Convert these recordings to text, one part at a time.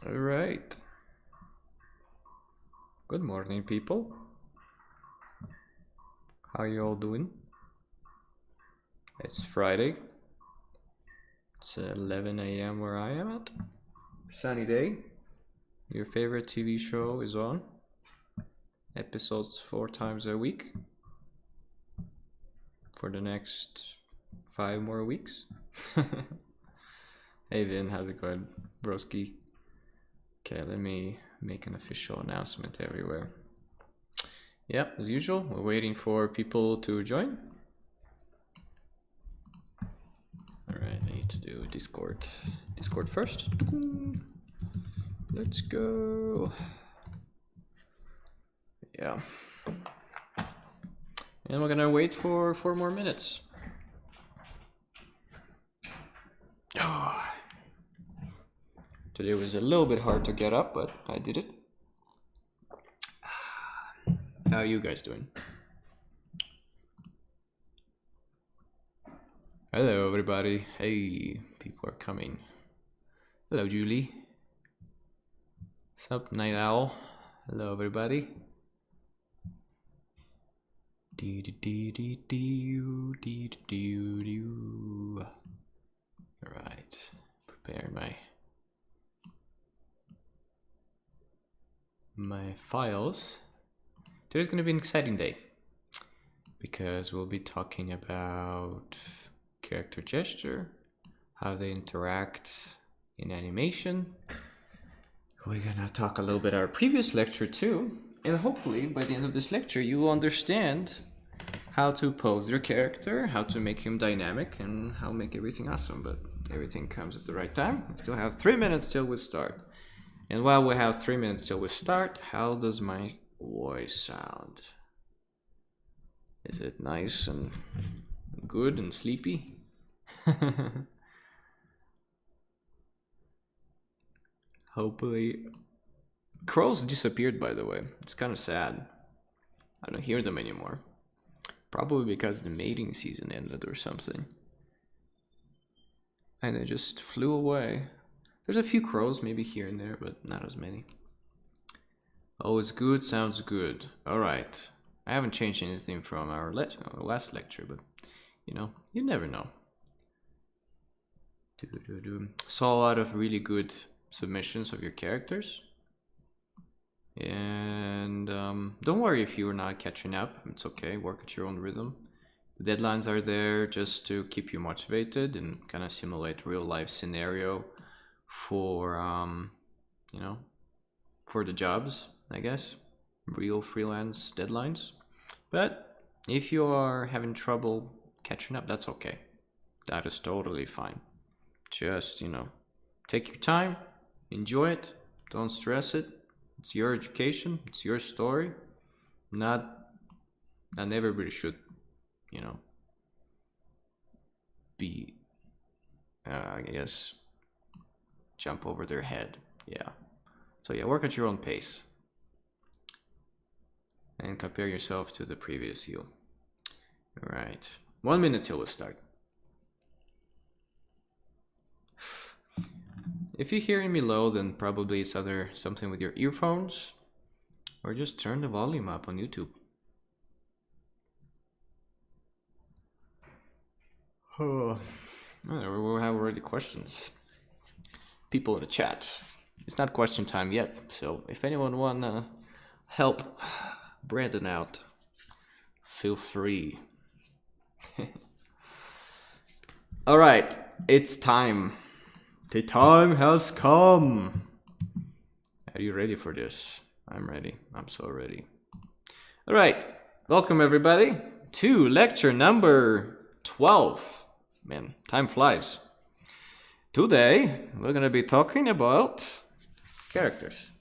All right. Good morning, people. How you all doing? It's Friday. It's 11 a.m. where I am at. Sunny day. Your favorite TV show is on. Episodes 4 times a week. For the next 5 more weeks. Hey Vin, how's it going, broski? Okay, let me make an official announcement everywhere. Yep, as usual, we're waiting for people to join. Alright, I need to do Discord. Discord first. Let's go. Yeah. And we're gonna wait for 4 more minutes. Oh. Today was a little bit hard to get up, but I did it. How are you guys doing? Hello, everybody. Hey, people are coming. Hello, Julie. What's up, Night Owl? Hello, everybody. All right, prepare my files. Today's gonna be an exciting day because we'll be talking about character gesture, how they interact in animation. We're gonna talk a little bit our previous lecture too, and hopefully by the end of this lecture you will understand how to pose your character, how to make him dynamic, and how to make everything awesome. But everything comes at the right time. We still have 3 minutes till we start. And while we have 3 minutes till we start, how does my voice sound? Is it nice and good and sleepy? Hopefully. Crows disappeared, by the way. It's kind of sad. I don't hear them anymore. Probably because the mating season ended or something. And they just flew away. There's a few crows maybe here and there, but not as many. Oh, it's good, sounds good. Alright. I haven't changed anything from our last lecture, but you know, you never know. Saw a lot of really good submissions of your characters. And don't worry if you're not catching up. It's okay, work at your own rhythm. The deadlines are there just to keep you motivated and kind of simulate real life scenario for you know, for the jobs, I guess, real freelance deadlines. But if you are having trouble catching up, that's okay. That is totally fine. Just, you know, take your time, enjoy it, don't stress it. It's your education, it's your story. Not everybody should, you know, be, I guess, jump over their head. Yeah. So yeah, work at your own pace. And compare yourself to the previous you. Alright. 1 minute till we start. If you're hearing me low, then probably it's either something with your earphones, or just turn the volume up on YouTube. Oh, we have already questions. People in the chat. It's not question time yet, so if anyone wanna help Brandon out, feel free. All right, it's time. The time has come. Are you ready for this? I'm ready. I'm so ready. All right, welcome everybody to lecture number 12. Man, time flies. Today, we're gonna be talking about characters.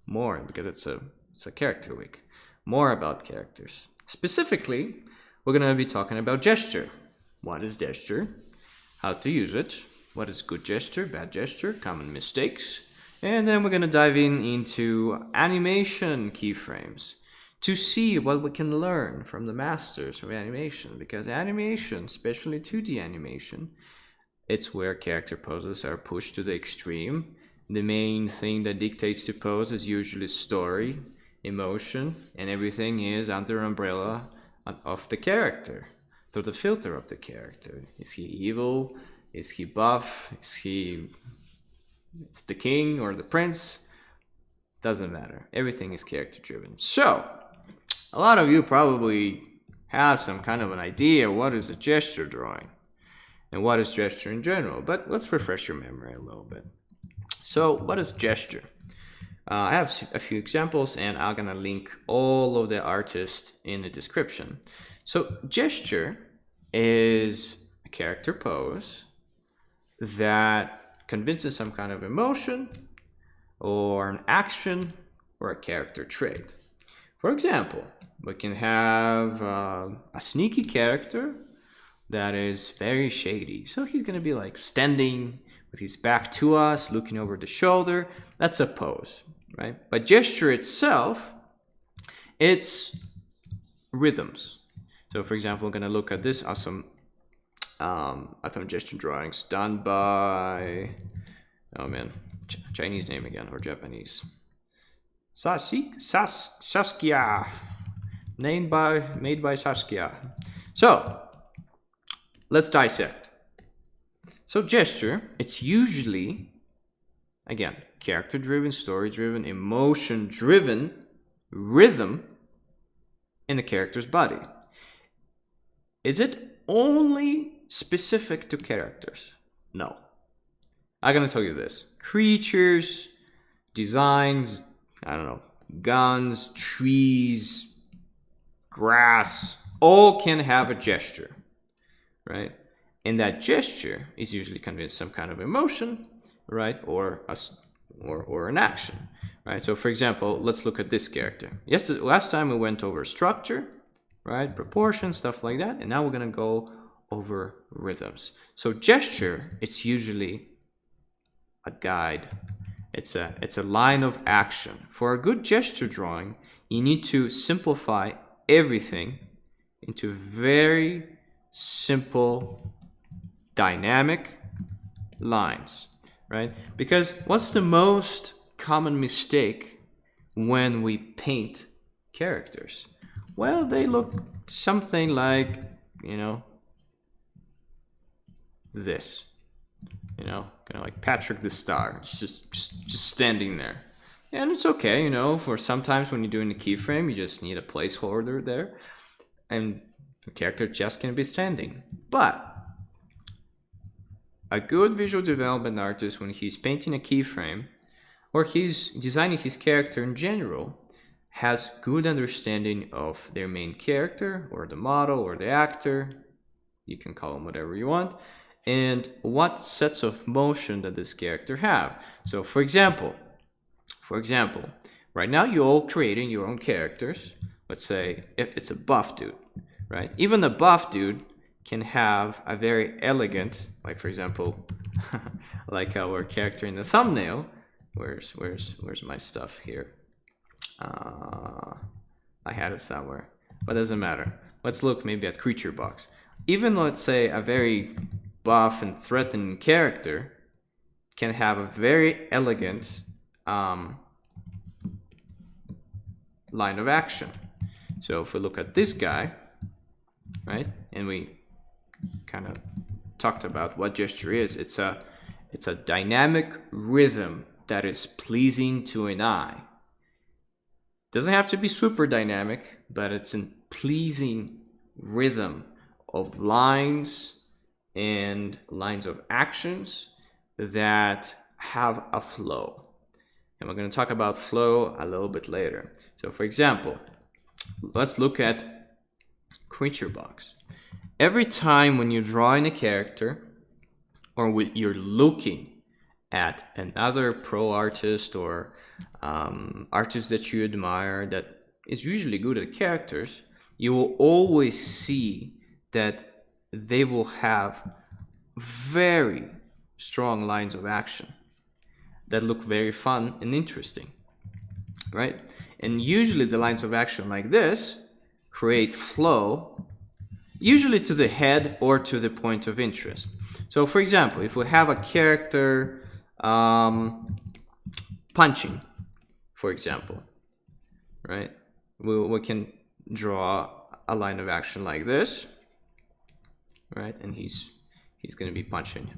More, because it's a character week. More about characters. Specifically, we're gonna be talking about gesture. What is gesture? How to use it. What is good gesture, bad gesture, common mistakes. And then we're gonna dive into animation keyframes to see what we can learn from the masters of animation. Because animation, especially 2D animation, it's where character poses are pushed to the extreme the main thing that dictates to pose is usually story, emotion, and everything is under umbrella of the character, through the filter of the character. Is he evil? Is he buff? Is he the king or the prince? Doesn't matter. Everything is character driven. So, a lot of you probably have some kind of an idea what is a gesture drawing and what is gesture in general, but let's refresh your memory a little bit. So, what is gesture? I have a few examples and I'm gonna link all of the artists in the description. So, gesture is a character pose that convinces some kind of emotion or an action or a character trait. For example, we can have a sneaky character that is very shady. So he's gonna be like standing with his back to us, looking over the shoulder. That's a pose, right? But gesture itself, it's rhythms. So for example, I'm gonna look at this awesome gesture drawings done by, oh man, Chinese name again, or Japanese. Saskia. Made by Saskia. So, let's dissect. So gesture, it's usually, again, character-driven, story-driven, emotion-driven rhythm in the character's body. Is it only specific to characters? No. I'm gonna tell you this. Creatures, designs, I don't know, guns, trees, grass, all can have a gesture, right? And that gesture is usually conveys some kind of emotion, right? Or an action, right? So for example, let's look at this character. Last time we went over structure, right? Proportions, stuff like that. And now we're gonna go over rhythms. So gesture, it's usually a guide. It's a line of action. For a good gesture drawing, you need to simplify everything into very simple, dynamic lines, right? Because what's the most common mistake when we paint characters? Well, they look something like, you know, this. You know, kind of like Patrick the Star. It's just standing there. And it's okay, you know, for sometimes when you're doing the keyframe, you just need a placeholder there. And the character just can be standing. But a good visual development artist, when he's painting a keyframe, or he's designing his character in general, has good understanding of their main character, or the model, or the actor. You can call them whatever you want. And what sets of motion that this character have. So for example, right now you're all creating your own characters. Let's say if it's a buff dude, right? Even a buff dude can have a very elegant, like for example, like our character in the thumbnail. Where's my stuff here? I had it somewhere, but it doesn't matter. Let's look maybe at creature box. Even let's say a very buff and threatening character can have a very elegant line of action. So if we look at this guy, right, and we kind of talked about what gesture is, it's a dynamic rhythm that is pleasing to an eye. Doesn't have to be super dynamic, but it's a pleasing rhythm of lines and lines of actions that have a flow. And we're going to talk about flow a little bit later. So for example, let's look at creature box. Every time when you're drawing a character, or you're looking at another pro artist or artist that you admire that is usually good at characters, you will always see that they will have very strong lines of action that look very fun and interesting, right? And usually the lines of action like this create flow, usually to the head or to the point of interest. So for example, if we have a character, punching, for example, right? We can draw a line of action like this, right? And he's going to be punching.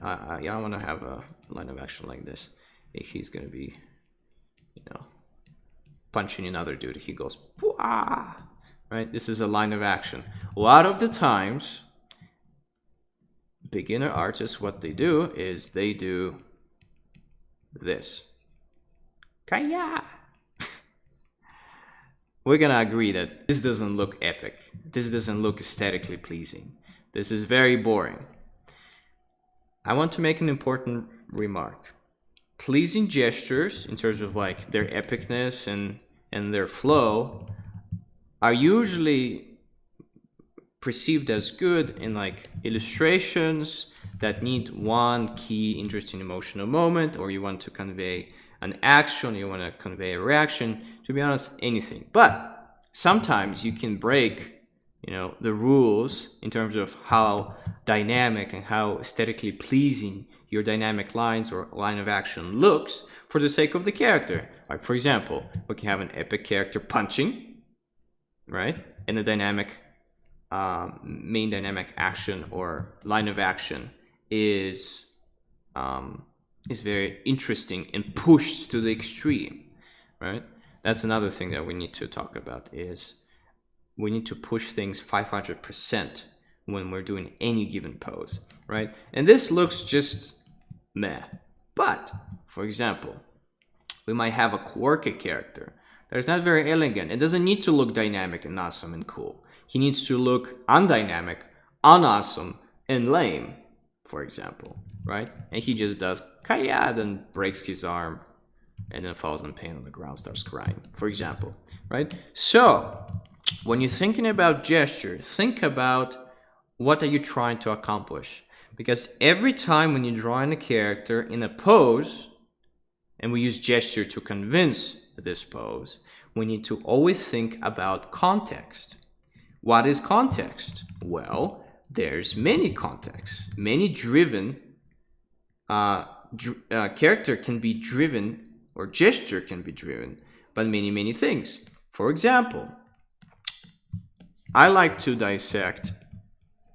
Yeah, I want to have a line of action like this. He's going to be, you know, punching another dude. He goes, "Pwah!" Right? This is a line of action. A lot of the times, beginner artists, what they do is they do this. Kaya! We're gonna agree that this doesn't look epic. This doesn't look aesthetically pleasing. This is very boring. I want to make an important remark. Pleasing gestures, in terms of like their epicness and their flow, are usually perceived as good in like illustrations that need one key interesting emotional moment, or you want to convey an action, you want to convey a reaction, to be honest, anything. But sometimes you can break, you know, the rules in terms of how dynamic and how aesthetically pleasing your dynamic lines or line of action looks for the sake of the character. Like, for example, we can have an epic character punching, right? And the dynamic, main dynamic action or line of action is very interesting and pushed to the extreme, right? That's another thing that we need to talk about, is we need to push things 500% when we're doing any given pose, right? And this looks just meh. But, for example, we might have a quirky character that is not very elegant. It doesn't need to look dynamic and awesome and cool. He needs to look undynamic, unawesome, and lame, for example, right? And he just does kaya, then breaks his arm, and then falls in pain on the ground, starts crying, for example, right? So, when you're thinking about gesture, think about what are you trying to accomplish? Because every time when you're drawing a character in a pose, and we use gesture to convince this pose, we need to always think about context. What is context? Well, there's many contexts. Many driven, character can be driven, or gesture can be driven by many things. For example, I like to dissect,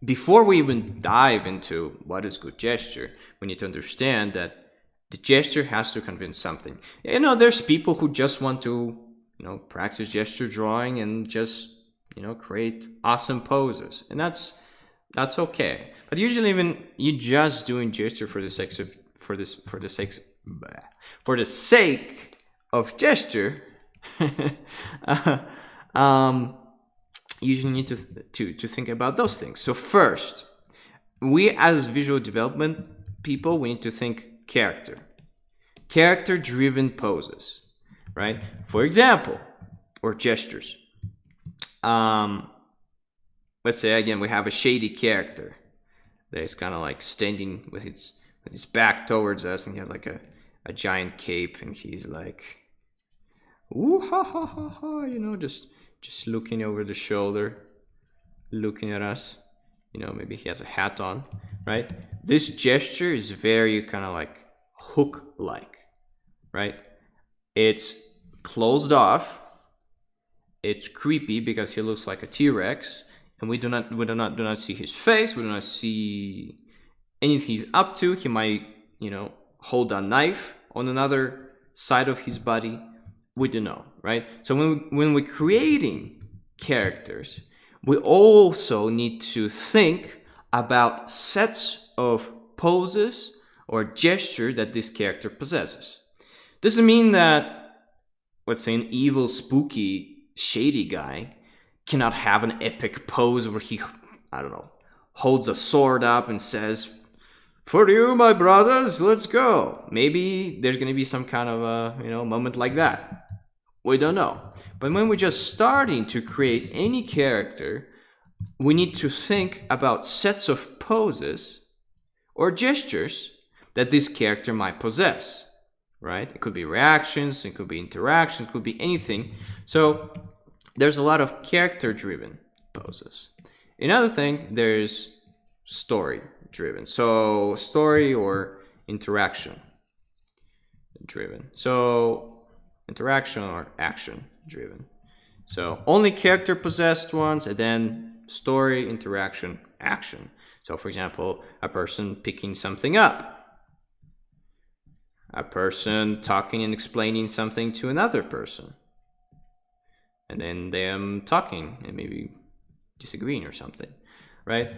before we even dive into what is good gesture, we need to understand that the gesture has to convince something. You know, there's people who just want to, you know, practice gesture drawing and just, you know, create awesome poses, and that's okay. But usually, even you just doing gesture for the sake of gesture, you usually need to think about those things. So first, we as visual development people, we need to think character-driven poses, right? For example, or gestures. Let's say again we have a shady character that is kind of like standing with his back towards us, and he has like a giant cape, and he's like, ooh ha ha ha ha, you know, just looking over the shoulder, looking at us. You know, maybe he has a hat on, right? This gesture is very kind of like hook-like, right? It's closed off. It's creepy because he looks like a T-Rex, and we do not see his face. We do not see anything he's up to. He might, you know, hold a knife on another side of his body. We don't know, right? So when we're creating characters, we also need to think about sets of poses or gesture that this character possesses. Doesn't mean that, let's say, an evil, spooky, shady guy cannot have an epic pose where he, I don't know, holds a sword up and says, "For you, my brothers, let's go." Maybe there's going to be some kind of a, you know, moment like that. We don't know. But when we're just starting to create any character, we need to think about sets of poses or gestures that this character might possess, right? It could be reactions, it could be interactions, it could be anything. So there's a lot of character-driven poses. Another thing, there's story-driven. So story or interaction-driven. So interaction or action driven. So only character possessed ones, and then story, interaction, action. So for example, a person picking something up, a person talking and explaining something to another person, and then them talking and maybe disagreeing or something, right?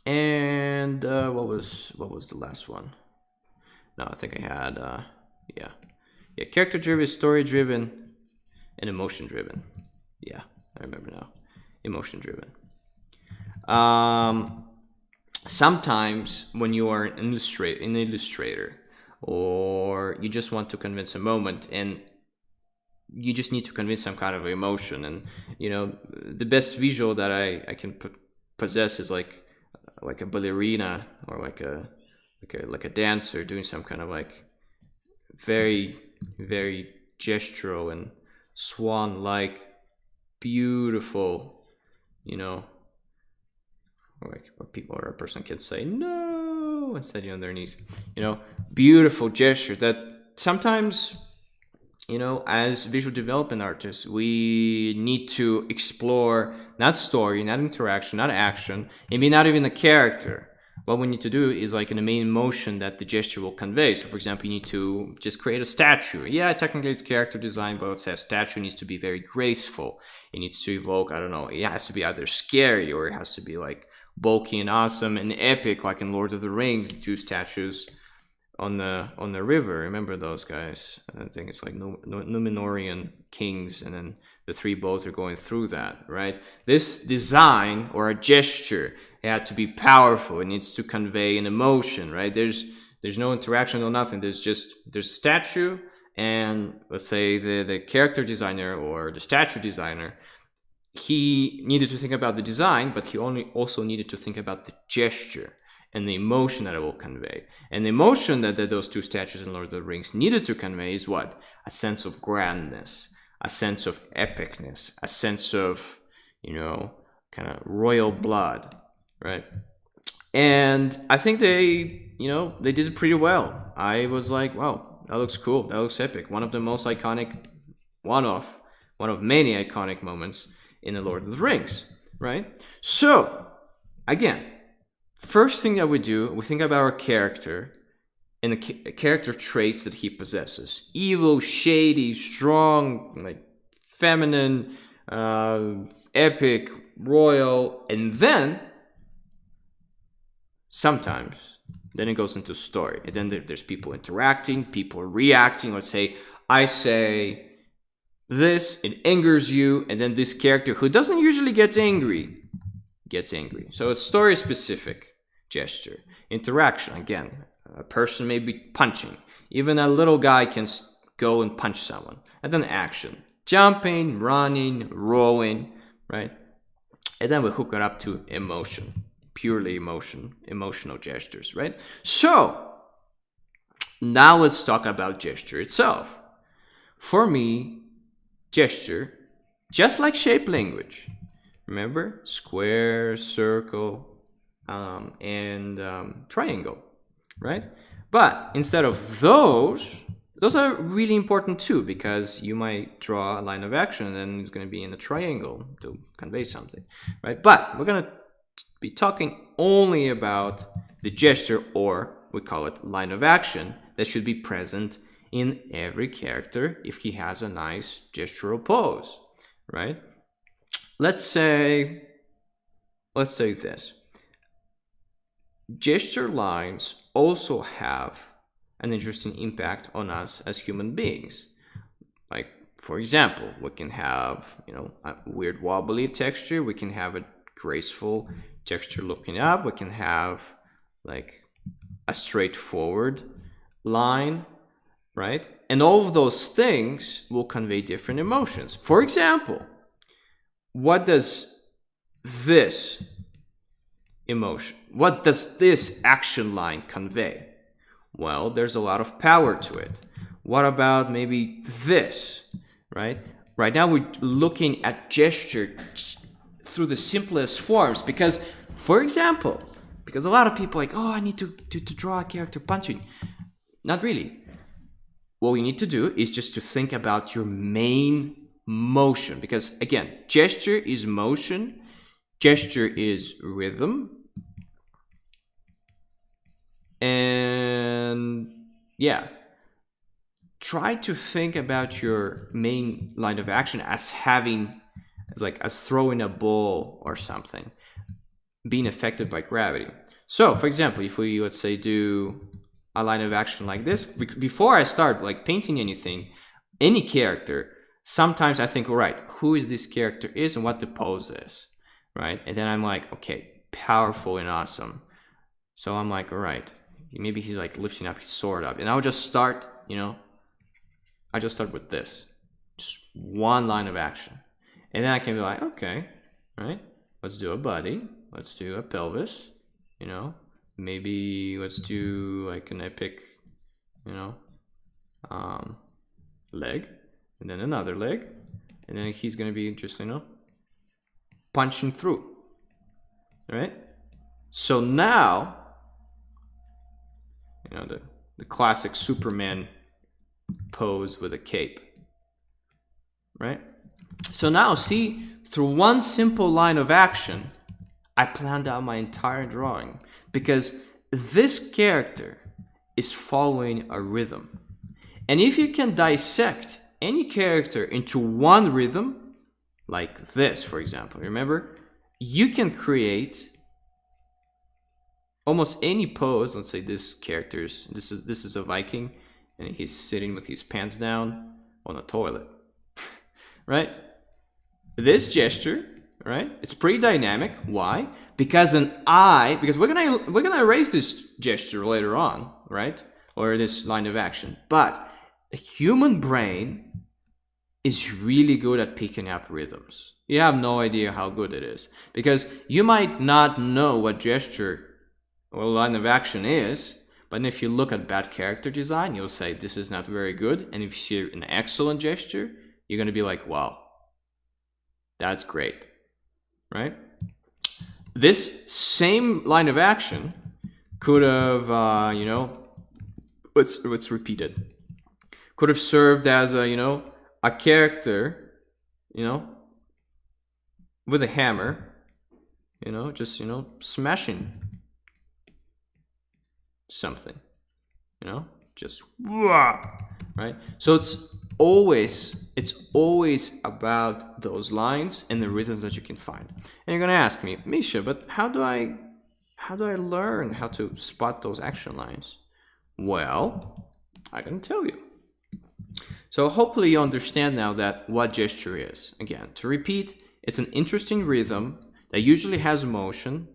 And what was the last one? No, I think I had yeah, character driven, story driven, and emotion driven. Yeah, I remember now. Emotion driven. Sometimes when you are an illustrator, or you just want to convince a moment, and you just need to convince some kind of emotion, and you know, the best visual that I can possess is like a ballerina, or like a dancer doing some kind of like very gestural and swan-like beautiful, you know, or like what people or a person can say no and steady on their knees, you know, beautiful gesture that sometimes, you know, as visual development artists, we need to explore not story, not interaction, not action, maybe not even a character. What we need to do is like in the main emotion that the gesture will convey. So for example, you need to just create a statue. Yeah, technically it's character design, but let's say a statue needs to be very graceful. It needs to evoke, I don't know, it has to be either scary or it has to be like bulky and awesome and epic, like in Lord of the Rings, the two statues on the river. Remember those guys? I think it's like Numenorian kings, and then the three boats are going through that, right? This design or a gesture, it had to be powerful. It needs to convey an emotion, right? There's no interaction or nothing. There's a statue, and let's say the character designer or the statue designer, he needed to think about the design, but he also needed to think about the gesture and the emotion that it will convey. And the emotion that those two statues in Lord of the Rings needed to convey is what? A sense of grandness, a sense of epicness, a sense of, you know, kind of royal blood, right? And I think they did it pretty well. I was like, wow, that looks cool. That looks epic. One of the most iconic, one of many iconic moments in the Lord of the Rings, right? So, again, first thing that we do, we think about our character and the character traits that he possesses. Evil, shady, strong, like feminine, epic, royal, and then sometimes then it goes into story. And then there's people interacting, people reacting. Let's say I say this, it angers you, and then this character who doesn't usually get angry gets angry. So it's story specific gesture. Interaction, again, a person may be punching. Even a little guy can go and punch someone. And then action, jumping, running, rolling, right? And then we hook it up to emotion, purely emotional gestures, right? So now let's talk about gesture itself. For me, gesture, just like shape language, remember? Square, circle, and triangle, right? But instead of those are really important too, because you might draw a line of action and then it's going to be in a triangle to convey something, right? But we're going to be talking only about the gesture, or we call it line of action, that should be present in every character if he has a nice gestural pose, right? Let's say this. Gesture lines also have an interesting impact on us as human beings. Like, for example, we can have, a weird wobbly texture. We can have a graceful texture looking up. We can have like a straightforward line, right? And all of those things will convey different emotions. For example, what does this action line convey? Well, there's a lot of power to it. What about maybe this, right? Right now we're looking at gesture through the simplest forms because, for example, because a lot of people are like, oh, I need to draw a character punching. Not really. what you need to do is just to think about your main motion, because again, gesture is motion, gesture is rhythm, and yeah, try to think about your main line of action as having, as throwing a ball or something, being affected by gravity. So for example, if we, let's say, do a line of action like this, before I start like painting anything, any character, sometimes I think, all right, who is this character is and what the pose is, right? And then I'm like, okay, powerful and awesome. So I'm like, all right, maybe he's like lifting up his sword up, and I'll just start, you know, I just start with this, just one line of action. And then I can be like, okay, right, let's do a body, let's do a pelvis, you know, maybe let's do like an epic, you know, leg, and then another leg, and then he's gonna be just, you know, punching through, right? So now, you know, the classic Superman pose with a cape, right? So now see, through one simple line of action, I planned out my entire drawing, because this character is following a rhythm. And if you can dissect any character into one rhythm, like this, for example, remember, you can create almost any pose. Let's say this character's, this is a Viking, and he's sitting with his pants down on a toilet, right? This gesture, right? It's pretty dynamic. Why? Because because we're gonna erase this gesture later on, right? Or this line of action. But the human brain is really good at picking up rhythms. You have no idea how good it is, because you might not know what gesture or line of action is, but if you look at bad character design, you'll say this is not very good. And if you see an excellent gesture, you're gonna be like, wow, that's great, right? This same line of action could have, you know, let's repeat it. Could have served as a, you know, a character, you know, with a hammer, you know, just, you know, smashing something, you know, just right. So it's always about those lines and the rhythm that you can find. And you're gonna ask me, Misha, but how do I learn how to spot those action lines? Well, I can tell you. So hopefully you understand now that what gesture is. Again, to repeat, it's an interesting rhythm that usually has motion,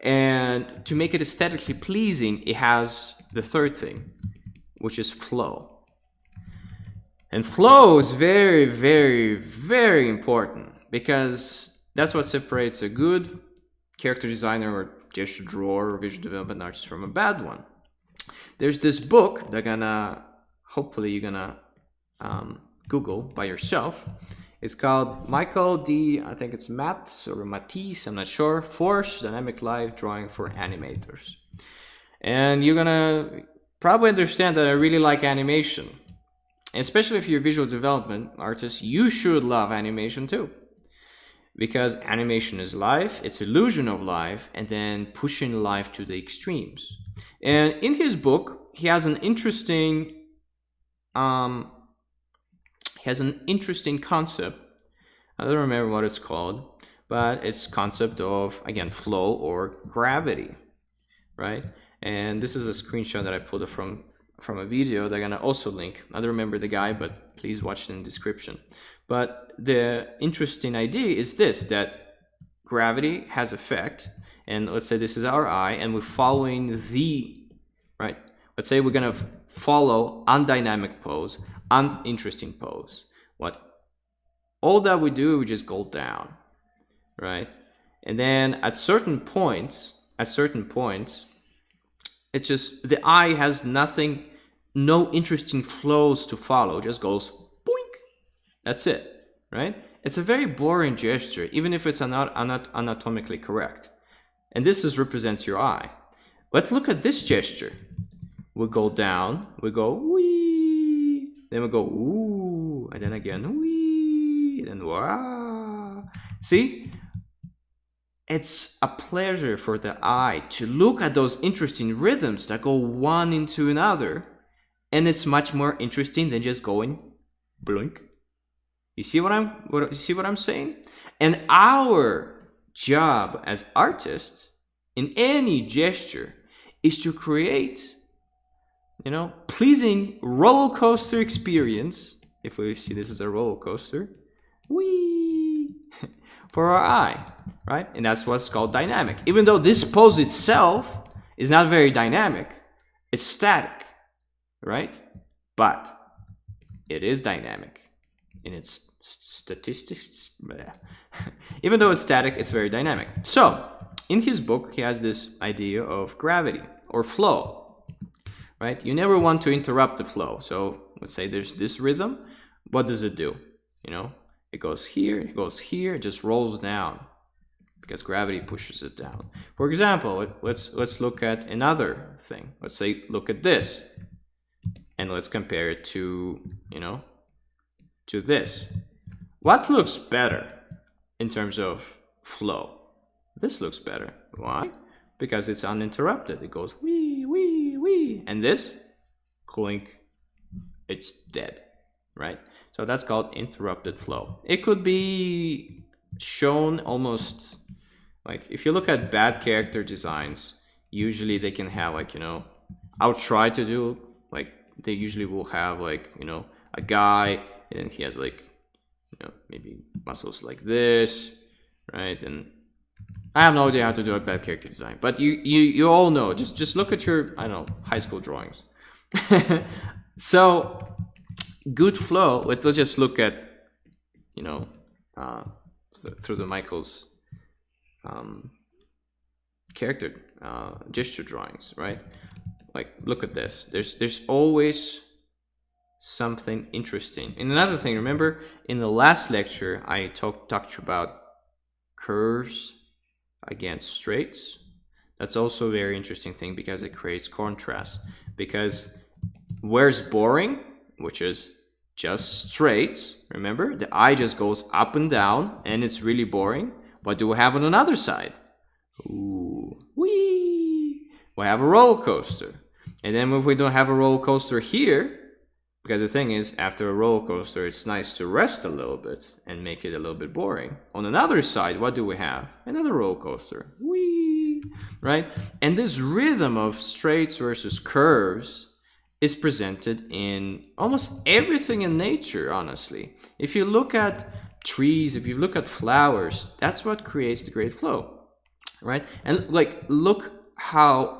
and to make it aesthetically pleasing, it has the third thing, which is flow. And flow is very, very, very important, because that's what separates a good character designer or gesture drawer or visual development artist from a bad one. There's this book that hopefully you're gonna Google by yourself. It's called Michael D. I think it's Matz or Matisse, I'm not sure. Force Dynamic Live Drawing for Animators. And you're gonna probably understand that I really like animation. Especially if you're a visual development artist, you should love animation too. Because animation is life, it's illusion of life, and then pushing life to the extremes. And in his book, he has an interesting concept. I don't remember what it's called, but it's concept of, again, flow or gravity, right? And this is a screenshot that I pulled from a video that I'm gonna also link. I don't remember the guy, but please watch it in the description. But the interesting idea is this, that gravity has effect, and let's say this is our eye, and we're following right? Let's say we're gonna follow undynamic pose, uninteresting pose. All that we do, we just go down, right? And then at certain points, it's just, the eye has no interesting flows to follow, it just goes boink. That's it, right? It's a very boring gesture, even if it's not anatomically correct. And this represents your eye. Let's look at this gesture, we go down, we go wee, then we go ooh, and then again wee, and wow. See? It's a pleasure for the eye to look at those interesting rhythms that go one into another, and it's much more interesting than just going blink. You see what I'm saying? And our job as artists in any gesture is to create, pleasing roller coaster experience. If we see this as a roller coaster, whee, for our eye, right? And that's what's called dynamic. Even though this pose itself is not very dynamic, it's static, right? But it is dynamic in its statistics. Even though it's static, it's very dynamic. So in his book, he has this idea of gravity or flow, right? You never want to interrupt the flow. So let's say there's this rhythm. What does it do? It goes here, it just rolls down because gravity pushes it down. For example, let's look at another thing. Let's say, look at this, and let's compare it to, to this. What looks better in terms of flow? This looks better. Why? Because it's uninterrupted. It goes wee, wee, wee. And this, clink, it's dead, right? So that's called interrupted flow. It could be shown almost like, if you look at bad character designs, usually they can have like, I'll try to do, like, they usually will have like, a guy, and he has like, maybe muscles like this, right? And I have no idea how to do a bad character design, but you all know, just look at your, I don't know, high school drawings. So good flow, let's just look at, through the Michael's character gesture drawings, right? Like, look at this. There's always something interesting. And another thing, remember in the last lecture I talked about curves against straights. That's also a very interesting thing because it creates contrast. Because where's boring, which is just straight, remember the eye just goes up and down and it's really boring. What do we have on another side? Ooh, wee, we have a roller coaster. And then if we don't have a roller coaster here, because the thing is, after a roller coaster, it's nice to rest a little bit and make it a little bit boring. On another side, what do we have? Another roller coaster. Whee! Right? And this rhythm of straights versus curves is presented in almost everything in nature, honestly. If you look at trees, if you look at flowers, that's what creates the great flow. Right? And like, look how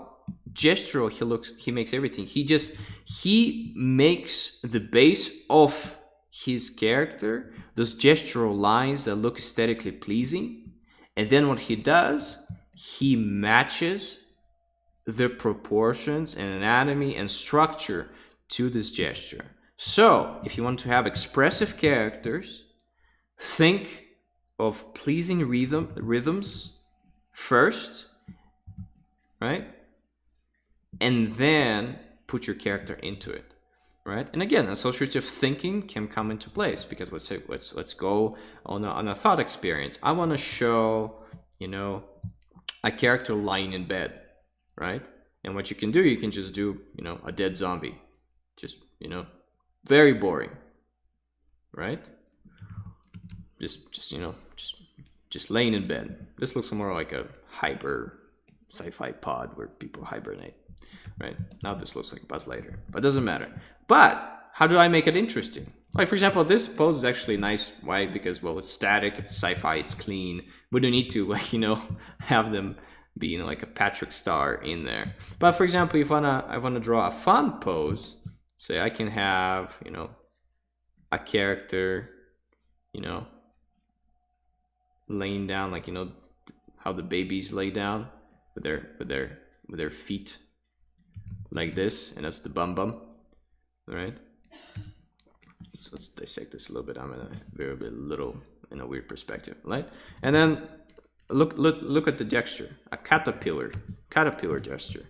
gestural he makes everything. He makes the base of his character those gestural lines that look aesthetically pleasing, and then what he does, he matches the proportions and anatomy and structure to this gesture. So if you want to have expressive characters, think of pleasing rhythms first, right? And then put your character into it, right? And again, associative thinking can come into place because let's go on a thought experience. I want to show, a character lying in bed, right? And what you can do, you can just do, a dead zombie, just, very boring, right? Just laying in bed. This looks more like a hyper sci-fi pod where people hibernate. Right? Now this looks like Buzz Lightyear, but it doesn't matter. But how do I make it interesting? Like, for example, this pose is actually nice. Why? Because, well, it's static, it's sci-fi, it's clean. We don't need to, have them be, like a Patrick Star in there. But for example, if I wanna draw a fun pose, say I can have, a character, laying down, like, how the babies lay down with their feet like this, and that's the bum, all right? Let's dissect this a little bit. I'm in a weird perspective, right? And then look at the gesture, a caterpillar gesture,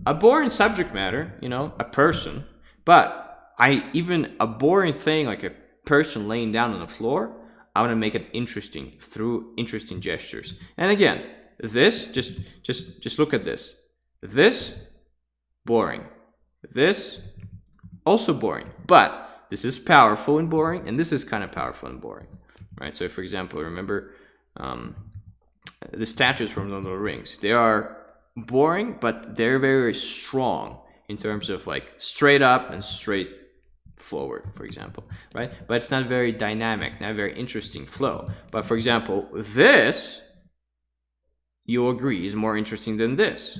a boring subject matter, you know, a person, but even a boring thing like a person laying down on the floor, I want to make it interesting through interesting gestures. And again, this, just look at this. This, boring. This, also boring. But this is powerful and boring, and this is kind of powerful and boring, right? So for example, remember the statues from Lord of the Rings. They are boring, but they're very strong in terms of like straight up and straight forward, for example, right? But it's not very dynamic, not very interesting flow. But for example, this, you agree, is more interesting than this.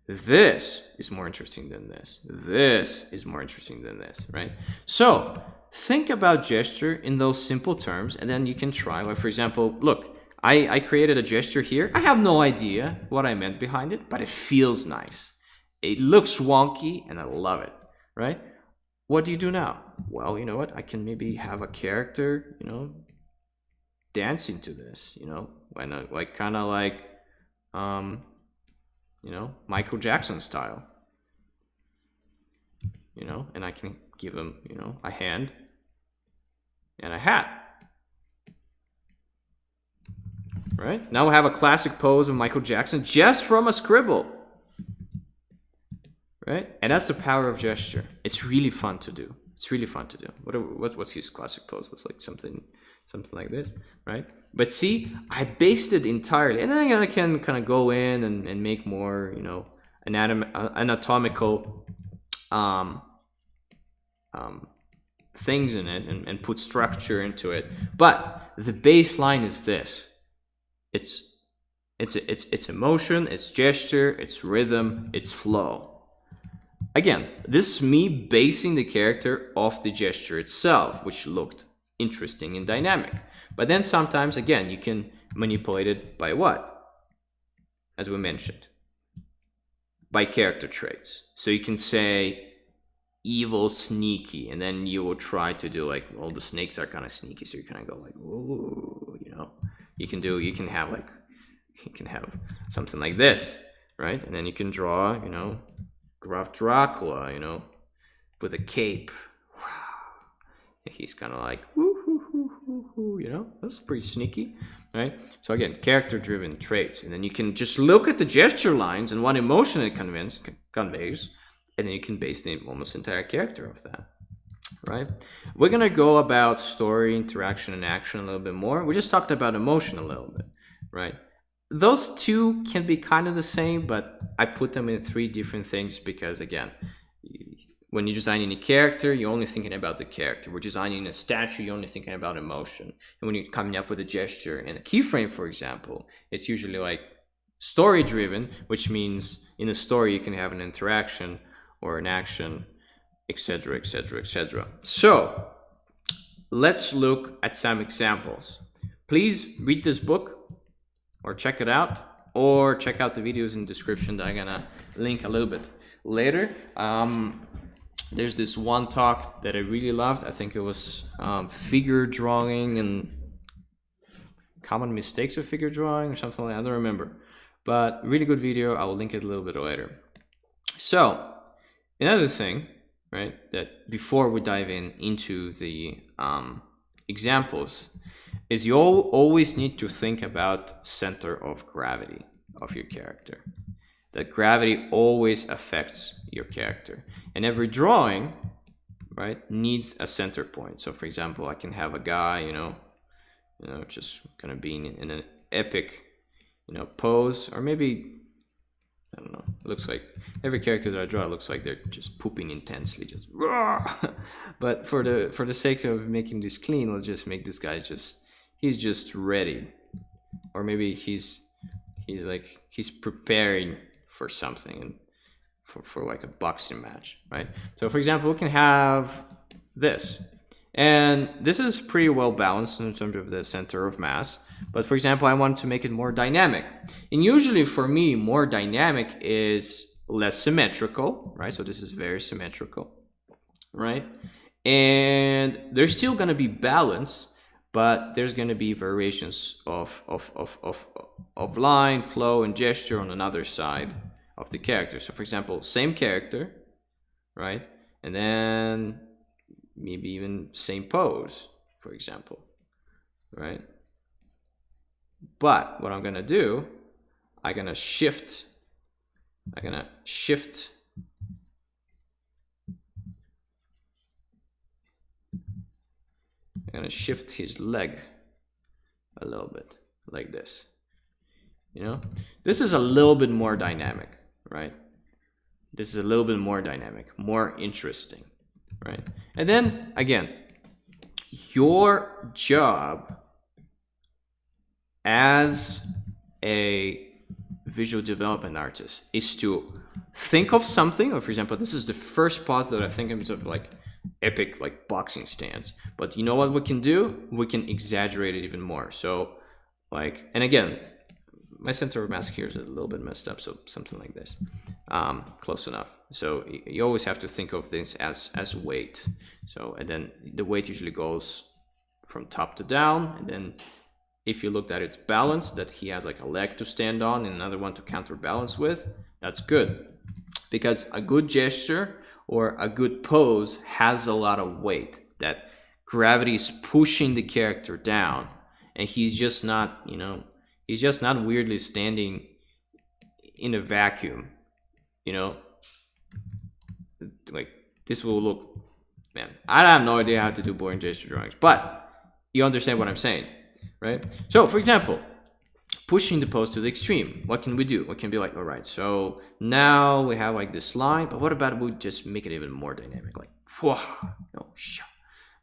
This is more interesting than this. This is more interesting than this, right? So think about gesture in those simple terms, and then you can try. Like for example, look, I created a gesture here. I have no idea what I meant behind it, but it feels nice. It looks wonky, and I love it, right? What do you do now? Well, you know what? I can maybe have a character, you know, dancing to this, you know, when like kind of like, you know, Michael Jackson style, you know, and I can give him, you know, a hand and a hat. Right? Now we have a classic pose of Michael Jackson just from a scribble. Right? And that's the power of gesture. It's really fun to do. It's really fun to do. What's his classic pose? Was like something like this, right? But see, I based it entirely, and then I can kind of go in and make more, you know, anatomical things in it and put structure into it. But the baseline is this. It's emotion, it's gesture, it's rhythm, it's flow. Again, this is me basing the character off the gesture itself, which looked interesting and dynamic. But then sometimes, again, you can manipulate it by what? As we mentioned, by character traits. So you can say evil, sneaky, and then you will try to do like, well, the snakes are kind of sneaky, so you kind of go like, ooh, you know. You can have something like this, right? And then you can draw, you know, Graf Dracula, you know, with a cape. Wow. He's kind of like, woo, hoo, hoo, hoo, hoo, you know, that's pretty sneaky, right? So again, character-driven traits. And then you can just look at the gesture lines and what emotion it conveys, and then you can base the almost entire character off that. Right? We're going to go about story, interaction, and action a little bit more. We just talked about emotion a little bit, right? Those two can be kind of the same, but I put them in three different things because, again, when you're designing a character, you're only thinking about the character. We're designing a statue, you're only thinking about emotion. And when you're coming up with a gesture and a keyframe, for example, it's usually like story-driven, which means in a story you can have an interaction or an action, etc., etc., etc. So let's look at some examples. Please read this book or check it out, or check out the videos in the description that I'm gonna link a little bit later. There's this one talk that I really loved. I think it was figure drawing and common mistakes of figure drawing or something like that. I don't remember, but really good video. I will link it a little bit later. So another thing, right, that before we dive into the examples, is you always need to think about center of gravity of your character. That gravity always affects your character. And every drawing, right, needs a center point. So for example, I can have a guy, you know, just kind of being in an epic, you know, pose, or maybe, I don't know, it looks like every character that I draw looks like they're just pooping intensely, just but for the sake of making this clean, let's just make this guy he's just ready, or maybe he's preparing for something, and for like a boxing match, right? So for example, we can have this, and this is pretty well balanced in terms of the center of mass. But for example, I want to make it more dynamic. And usually for me, more dynamic is less symmetrical, right? So this is very symmetrical, right? And there's still going to be balance, but there's going to be variations of line, flow, and gesture on another side of the character. So for example, same character, right? And then maybe even same pose, for example, right? But what I'm gonna do, I'm gonna shift his leg a little bit, like this. You know, this is a little bit more dynamic, right? This is a little bit more dynamic, more interesting, right? And then again, your job as a visual development artist is to think of something, or for example, this is the first pose that I think of like epic like boxing stance. But you know what we can do? We can exaggerate it even more. So like, and again, my center of mass here is a little bit messed up, so something like this, close enough. So you always have to think of this as weight. So, and then the weight usually goes from top to down, and then if you looked at its balance, that he has like a leg to stand on and another one to counterbalance with, that's good. Because a good gesture or a good pose has a lot of weight, that gravity is pushing the character down, and he's just not, you know, he's just not weirdly standing in a vacuum, you know? Like, this will look, man, I have no idea how to do boring gesture drawings, but you understand what I'm saying, right? So, for example, pushing the pose to the extreme, what can we do? We can be like, all right, so now we have like this line, but what about we just make it even more dynamic? Like, whoa, no, shut.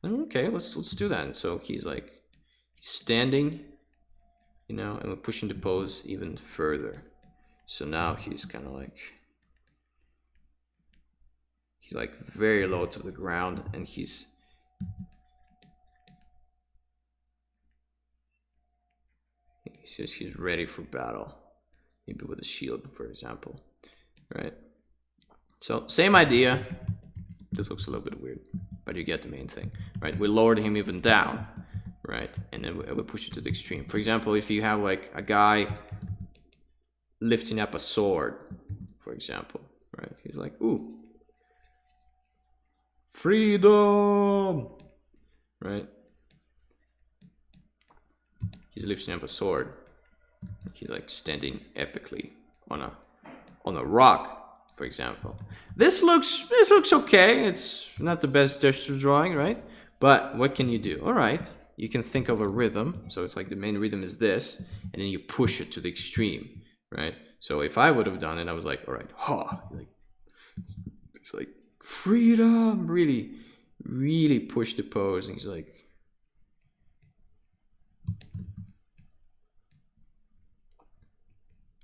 Okay, let's do that. And so he's like, he's standing, you know, and we're pushing the pose even further. So now he's kind of like, he's like very low to the ground, and he's ready for battle, maybe with a shield, for example, right? So same idea. This looks a little bit weird, but you get the main thing, right? We lowered him even down, right? And then we push it to the extreme. For example, if you have like a guy lifting up a sword, for example, right? He's like, ooh, freedom, right? He's lifting up a sword. He's like standing epically on a rock, for example. This looks okay. It's not the best gesture drawing, right? But what can you do? All right, you can think of a rhythm. So it's like the main rhythm is this, and then you push it to the extreme, right? So if I would have done it, I was like, all right, ha, like it's like freedom, really push the pose, and he's like,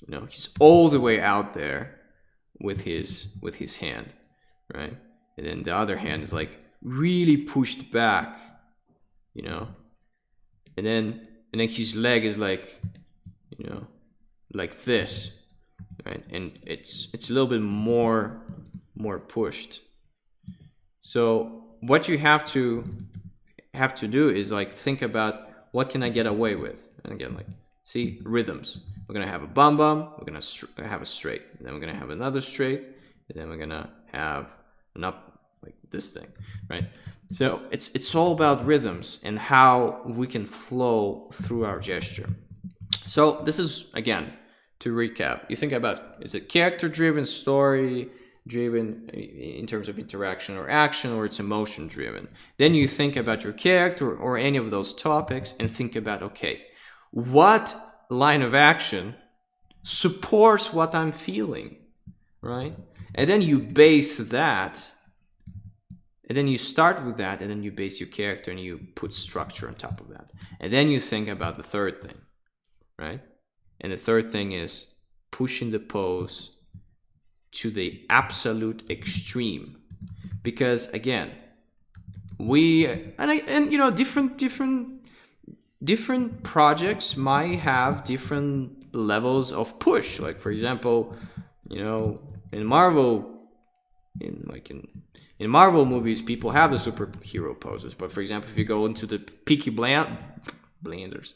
you know, he's all the way out there with his hand, right? And then the other hand is like really pushed back, you know. And then his leg is like, you know, like this, right? And it's a little bit more pushed. So what you have to do is like think about, what can I get away with? And again, like, see, rhythms. We're gonna have a bum, we're gonna have a straight, and then we're gonna have another straight, and then we're gonna have an up, like this thing, right? So it's all about rhythms and how we can flow through our gesture. So this is, again, to recap, you think about, is it character driven, story driven in terms of interaction or action, or it's emotion driven? Then you think about your character or any of those topics and think about, okay, what line of action supports what I'm feeling, right? And then you base that, and then you start with that, and then you base your character and you put structure on top of that. And then you think about the third thing, right? And the third thing is pushing the pose to the absolute extreme. Because again, and you know, different projects might have different levels of push. Like for example, you know, in Marvel movies, people have the superhero poses. But for example, if you go into the Peaky Blinders,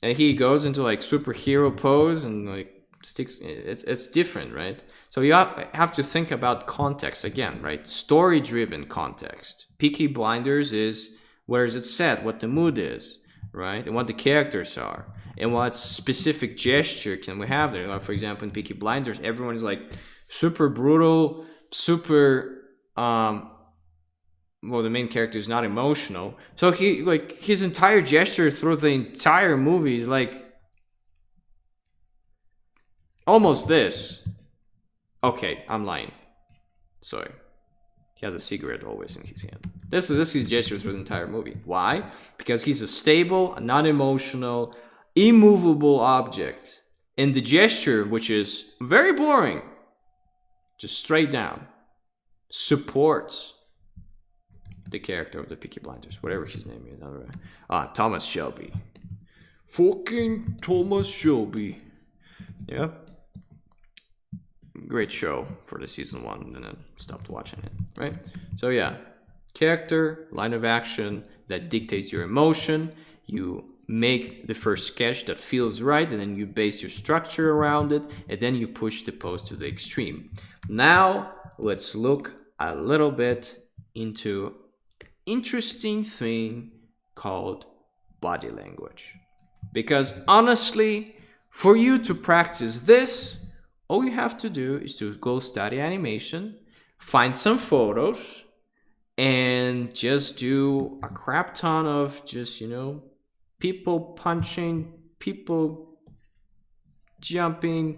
and he goes into like superhero pose and like sticks. It's different, right? So you have to think about context again, right? Story-driven context. Peaky Blinders is where is it set, what the mood is, right? And what the characters are, and what specific gesture can we have there. Like, for example, in Peaky Blinders, everyone is like super brutal, super well, the main character is not emotional, so he, like, his entire gesture through the entire movie is like almost this. Okay, I'm lying. Sorry. He has a cigarette always in his hand. This is his gesture through the entire movie. Why? Because he's a stable, non-emotional, immovable object. And the gesture, which is very boring, just straight down, supports the character of the Peaky Blinders, whatever his name is. Thomas Shelby. Fucking Thomas Shelby. Yep. Great show for the season 1, and then I stopped watching it, right? So yeah, character, line of action that dictates your emotion. You make the first sketch that feels right, and then you base your structure around it, and then you push the pose to the extreme. Now let's look a little bit into interesting thing called body language. Because honestly, for you to practice this, all you have to do is to go study animation, find some photos, and just do a crap ton of just, you know, people punching, people jumping,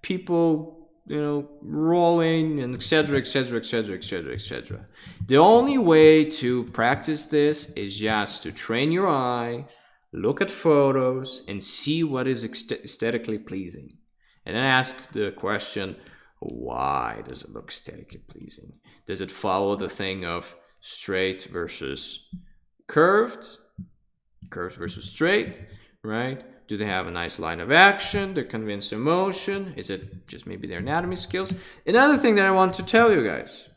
people, you know, rolling, and etc, etc, etc, etc, etc. The only way to practice this is just to train your eye, look at photos, and see what is aesthetically pleasing. And then ask the question, why does it look aesthetically pleasing? Does it follow the thing of straight versus curved? Curved versus straight, right? Do they have a nice line of action? They convince emotion? Is it just maybe their anatomy skills? Another thing that I want to tell you guys.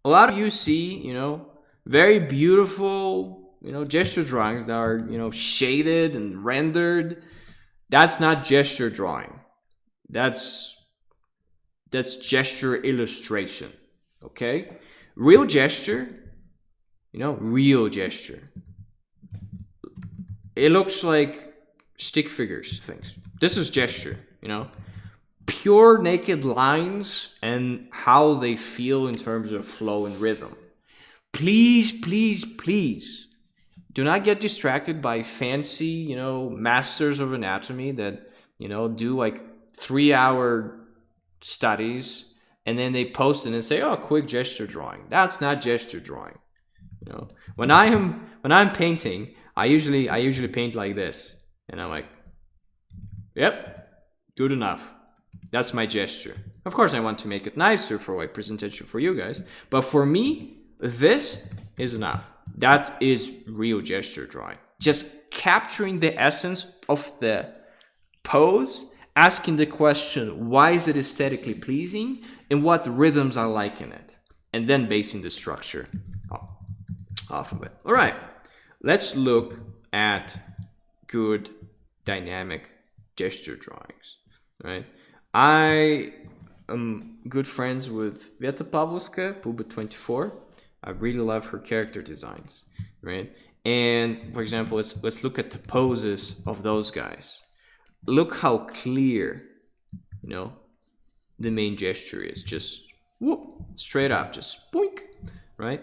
A lot of you see, you know, very beautiful, you know, gesture drawings that are, you know, shaded and rendered. That's not gesture drawing. That's gesture illustration, okay? Real gesture, you know, real gesture. It looks like stick figures things. This is gesture, you know? Pure naked lines and how they feel in terms of flow and rhythm. Please, please, please do not get distracted by fancy, you know, masters of anatomy that, you know, do like 3-hour studies and then they post it and say, oh, quick gesture drawing. That's not gesture drawing. You know, when I'm painting, I usually paint like this, and I'm like, yep, good enough. That's my gesture. Of course, I want to make it nicer for like presentation for you guys, but for me, this is enough. That is real gesture drawing. Just capturing the essence of the pose, asking the question, why is it aesthetically pleasing, and what rhythms I like in it, and then basing the structure off of it. All right, let's look at good dynamic gesture drawings, right? I am good friends with Veta Pavlovska, Puba24. I really love her character designs, right? And for example, let's look at the poses of those guys. Look how clear, you know, the main gesture is. Just whoop, straight up, just boink, right?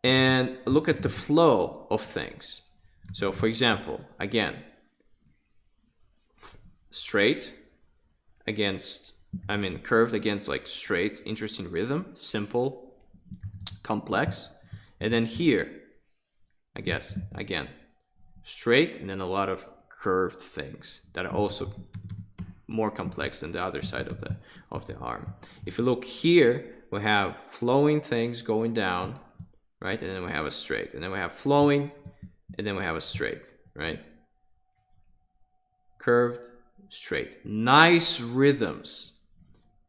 And look at the flow of things. So for example, again, straight against, curved against like straight, interesting rhythm, simple, complex. And then here, I guess, again, straight and then a lot of curved things that are also more complex than the other side of the arm. If you look here, we have flowing things going down, right? And then we have a straight, and then we have flowing, and then we have a straight, right? Curved, straight. Nice rhythms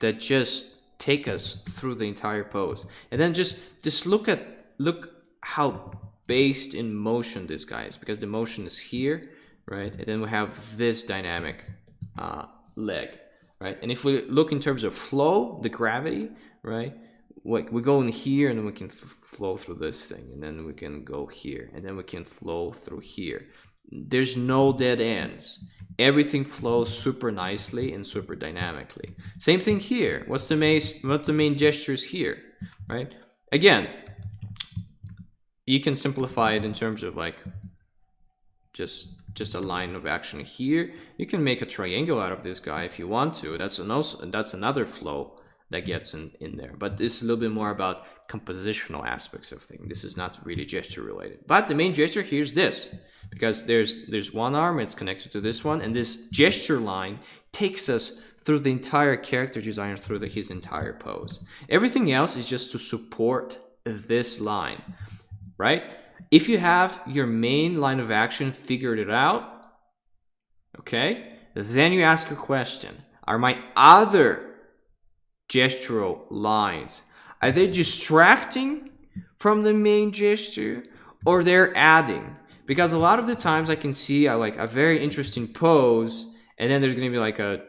that just take us through the entire pose. And then just look how based in motion this guy is, because the motion is here, right? And then we have this dynamic leg, right? And if we look in terms of flow, the gravity, right? Like we go in here and then we can flow through this thing, and then we can go here, and then we can flow through here. There's no dead ends. Everything flows super nicely and super dynamically. Same thing here. What's the main gestures here, right? Again, you can simplify it in terms of like just a line of action here. You can make a triangle out of this guy if you want to. That's another flow that gets in there. But this is a little bit more about compositional aspects of things. This is not really gesture related. But the main gesture here is this, because there's one arm, it's connected to this one, and this gesture line takes us through the entire character design, through his entire pose. Everything else is just to support this line, right? If you have your main line of action figured it out, okay, then you ask a question. Are my other gestural lines, are they distracting from the main gesture, or they're adding? Because a lot of the times I can see like a very interesting pose, and then there's going to be like a,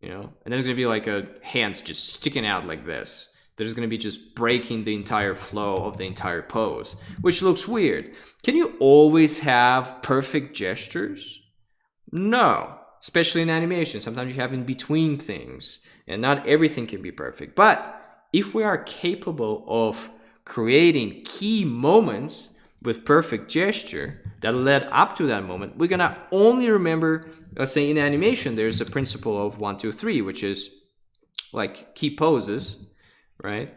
you know, and there's going to be like a hands just sticking out like this. There's going to be just breaking the entire flow of the entire pose, which looks weird. Can you always have perfect gestures? No, especially in animation. Sometimes you have in between things, and not everything can be perfect. But if we are capable of creating key moments with perfect gesture that led up to that moment, we're gonna only remember, let's say in animation, there's a principle of 1, 2, 3, which is like key poses, right?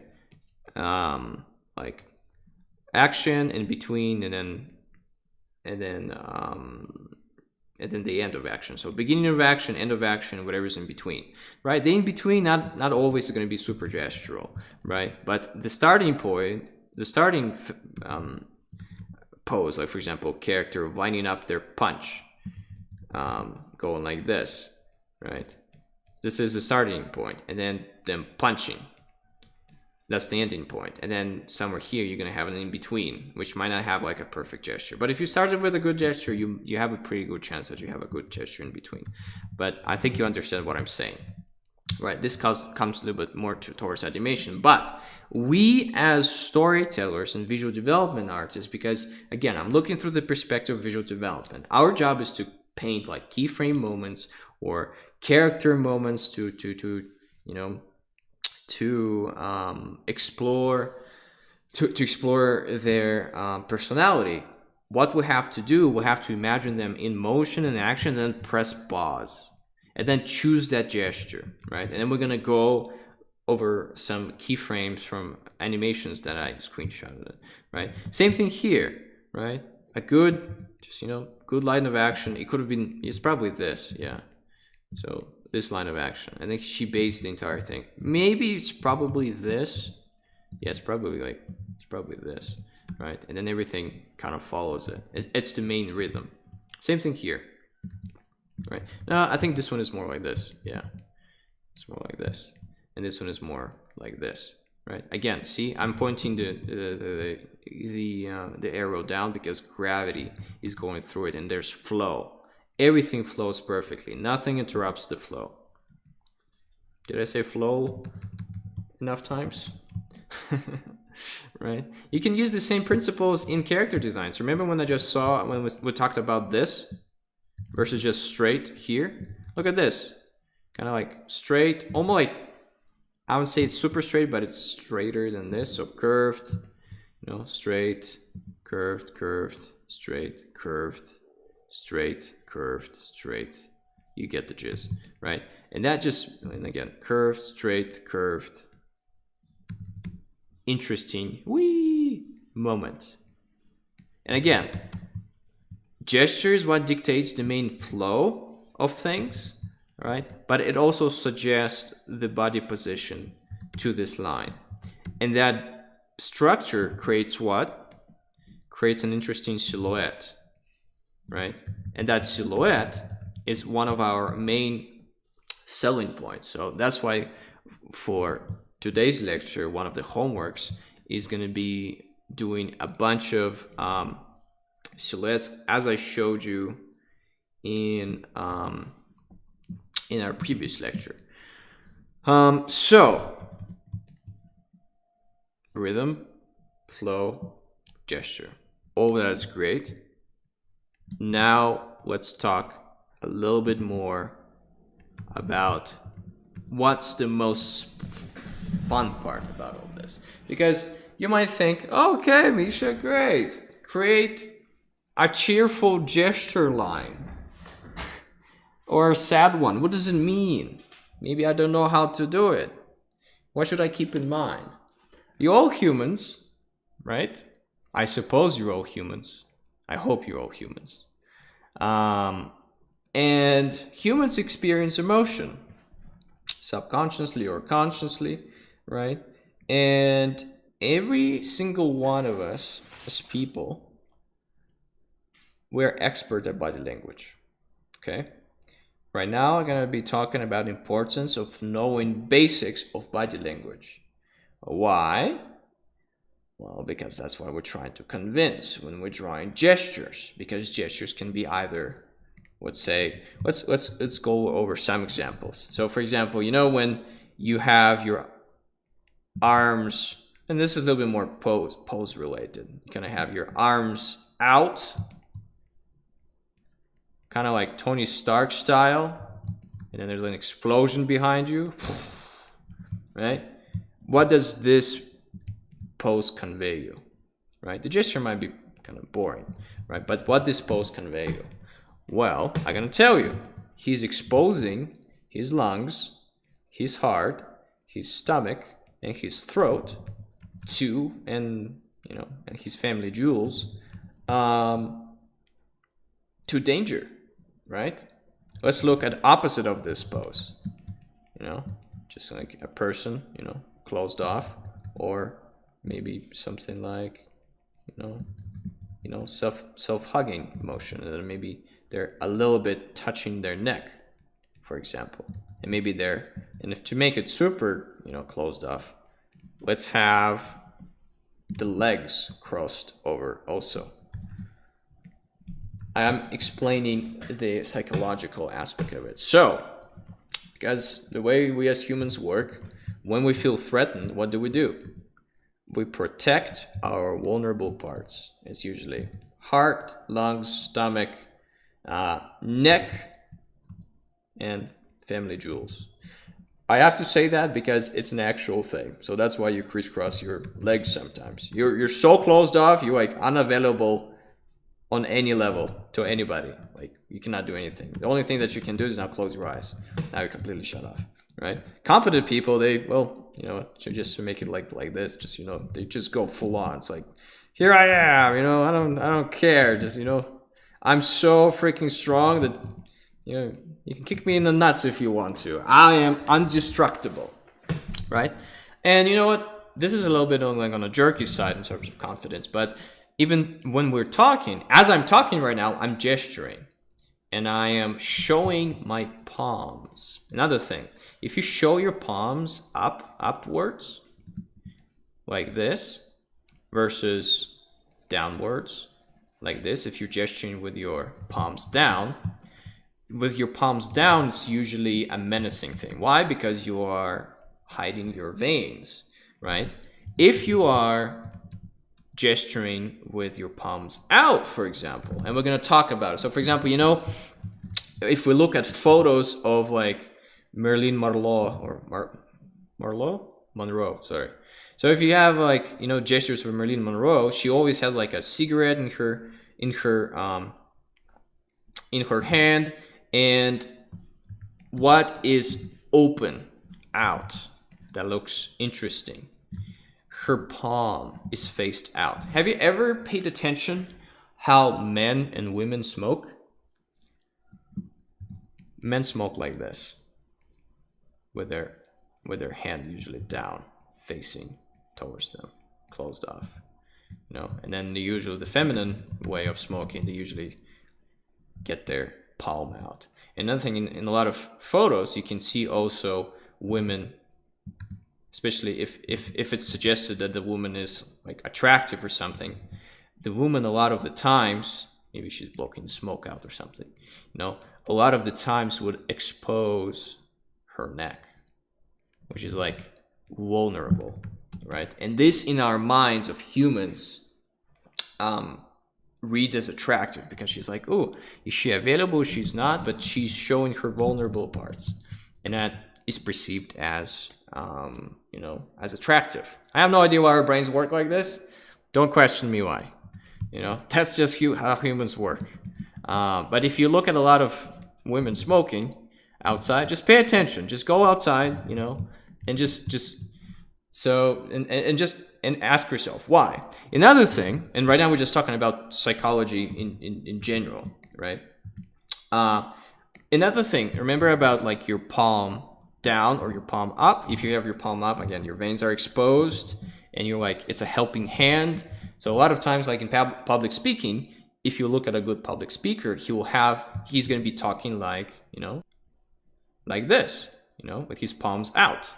Like action, in between, and then the end of action. So beginning of action, end of action, whatever's in between, right? The in between not always going to be super gestural, right? But the starting point, the starting pose, like for example, character winding up their punch, going like this, right? This is the starting point, and then them punching. That's the ending point. And then somewhere here, you're going to have an in-between, which might not have like a perfect gesture. But if you started with a good gesture, you have a pretty good chance that you have a good gesture in between. But I think you understand what I'm saying. Right, this comes a little bit more towards animation. But we as storytellers and visual development artists, because again, I'm looking through the perspective of visual development. Our job is to paint like keyframe moments or character moments to you know, to explore their personality. What we have to do, we have to imagine them in motion and action, then press pause, and then choose that gesture, right? And then we're gonna go over some keyframes from animations that I screenshotted, right? Same thing here, right? A good, just, you know, good line of action. It could have been, it's probably this, yeah. So this line of action. I think she based the entire thing. Maybe it's probably this. Yeah, it's probably this, right? And then everything kind of follows it. It's the main rhythm. Same thing here, right? No, I think this one is more like this. Yeah, it's more like this, and this one is more like this, right? Again, see, I'm pointing the arrow down because gravity is going through it, and there's flow. Everything flows perfectly. Nothing interrupts the flow. Did I say flow enough times? Right? You can use the same principles in character designs. Remember when I just saw, when we talked about this versus just straight here? Look at this. Kind of like straight, almost like, I would say it's super straight, but it's straighter than this. So curved, you know, straight, curved, curved, straight, curved, straight, curved, straight. You get the gist, right? And that just, and again, curved, straight, curved. Interesting, wee moment. And again, gesture is what dictates the main flow of things, right? But it also suggests the body position to this line. And that structure creates what? Creates an interesting silhouette, right? And that silhouette is one of our main selling points. So that's why for today's lecture, one of the homeworks is going to be doing a bunch of silhouettes, as I showed you in in our previous lecture. So rhythm, flow, gesture. All that is great. Now let's talk a little bit more about what's the most fun part about all this. Because you might think, okay, Misha, great. Create a cheerful gesture line or a sad one. What does it mean? Maybe I don't know how to do it. What should I keep in mind? You're all humans, right? I suppose you're all humans. I hope you're all humans. And humans experience emotion, subconsciously or consciously, right? And every single one of us as people, we're expert at body language, okay? Right now, I'm gonna be talking about the importance of knowing basics of body language. Why? Well, because that's what we're trying to convince when we're drawing gestures. Because gestures can be either, let's go over some examples. So, for example, you know when you have your arms, and this is a little bit more pose related. You're gonna have your arms out, kind of like Tony Stark style, and then there's an explosion behind you, right? What does this pose convey you, right? The gesture might be kind of boring, right? But what does pose convey you? Well, I'm gonna tell you, he's exposing his lungs, his heart, his stomach, and his throat to, and his family jewels, to danger, right? Let's look at opposite of this pose. Just like a person, closed off, or maybe something like, self-hugging motion, and then maybe they're a little bit touching their neck, for example, and maybe and if to make it super, closed off, let's have the legs crossed over also. I am explaining the psychological aspect of it. So, because the way we as humans work, when we feel threatened, what do? We protect our vulnerable parts. It's usually heart, lungs, stomach, neck, and family jewels. I have to say that because it's an actual thing. So that's why you crisscross your legs sometimes. You're so closed off, you're like unavailable on any level to anybody. Like you cannot do anything. The only thing that you can do is now close your eyes. Now you're completely shut off, right? Confident people, just to make it like this, just, they just go full on. It's like, here I am, I don't care. Just, I'm so freaking strong that, you can kick me in the nuts if you want to. I am indestructible, right? And you know what? This is a little bit on a jerky side in terms of confidence, but even when we're talking, as I'm talking right now, I'm gesturing and I am showing my palms. Another thing, if you show your palms upwards, like this, versus downwards, like this, if you're gesturing with your palms down, it's usually a menacing thing. Why? Because you are hiding your veins, right? If you are gesturing with your palms out, for example, and we're going to talk about it. So, for example, if we look at photos of like Marilyn Monroe, sorry. So if you have like, gestures for Marilyn Monroe, she always had like a cigarette in her hand. And what is open out that looks interesting? Her palm is faced out. Have you ever paid attention how men and women smoke? Men smoke like this, with their hand usually down, facing towards them, closed off. And then the feminine way of smoking, they usually get their palm out. Another thing, in a lot of photos, you can see also women, especially if it's suggested that the woman is like attractive or something, the woman a lot of the times maybe she's blocking the smoke out or something, you know, a lot of the times would expose her neck, which is like vulnerable, right? And this in our minds of humans reads as attractive, because she's like, oh, is she available? She's not, but she's showing her vulnerable parts, and that is perceived as you know, as attractive. I have no idea why our brains work like this. Don't question me why. You know, that's just how humans work. But if you look at a lot of women smoking outside, just pay attention. Just go outside, you know, and just so and ask yourself why. Another thing, and right now we're just talking about psychology in general, right? Another thing, remember about like your palm down or your palm up. If you have your palm up, again, your veins are exposed, and you're like, it's a helping hand. So a lot of times, like in public speaking, if you look at a good public speaker, he's going to be talking like, you know, like this, you know, with his palms out.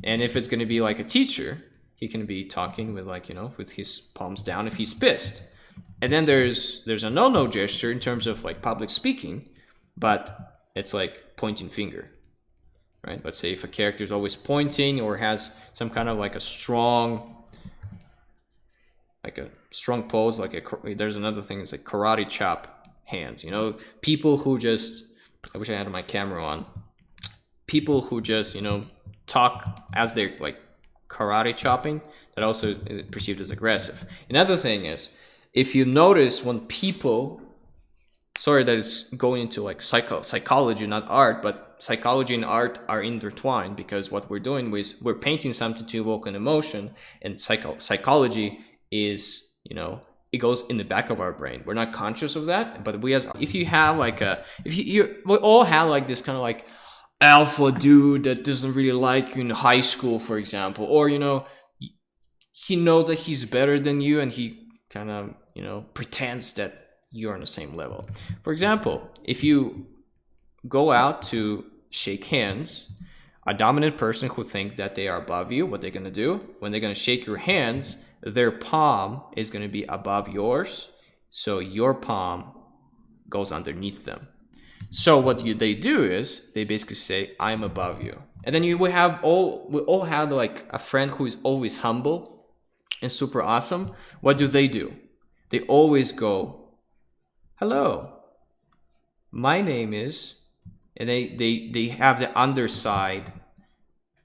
And if it's going to be like a teacher, he can be talking with, like, you know, with his palms down if he's pissed. And then there's a no-no gesture in terms of like public speaking, but it's like pointing finger, right? Let's say if a character is always pointing or has some kind of like a strong pose, there's another thing, it's like karate chop hands, you know, people who just, I wish I had my camera on, people who just, you know, talk as they're like karate chopping, that also is perceived as aggressive. Another thing is, if you notice when people, sorry that it's going into like psychology, not art, but psychology and art are intertwined, because what we're doing is we're painting something to evoke an emotion, and psychology is, you know, it goes in the back of our brain. We're not conscious of that, but if you have like we all have like this kind of like alpha dude that doesn't really like you in high school, for example, or, you know, he knows that he's better than you, and he kind of, you know, pretends that you're on the same level. For example, if you go out to shake hands, a dominant person who thinks that they are above you, what they're going to do when they're going to shake your hands, their palm is going to be above yours, so your palm goes underneath them. So what they do is they basically say, I'm above you. And then we all have like a friend who is always humble and super awesome. What do? They always go, hello, my name is, and they have the underside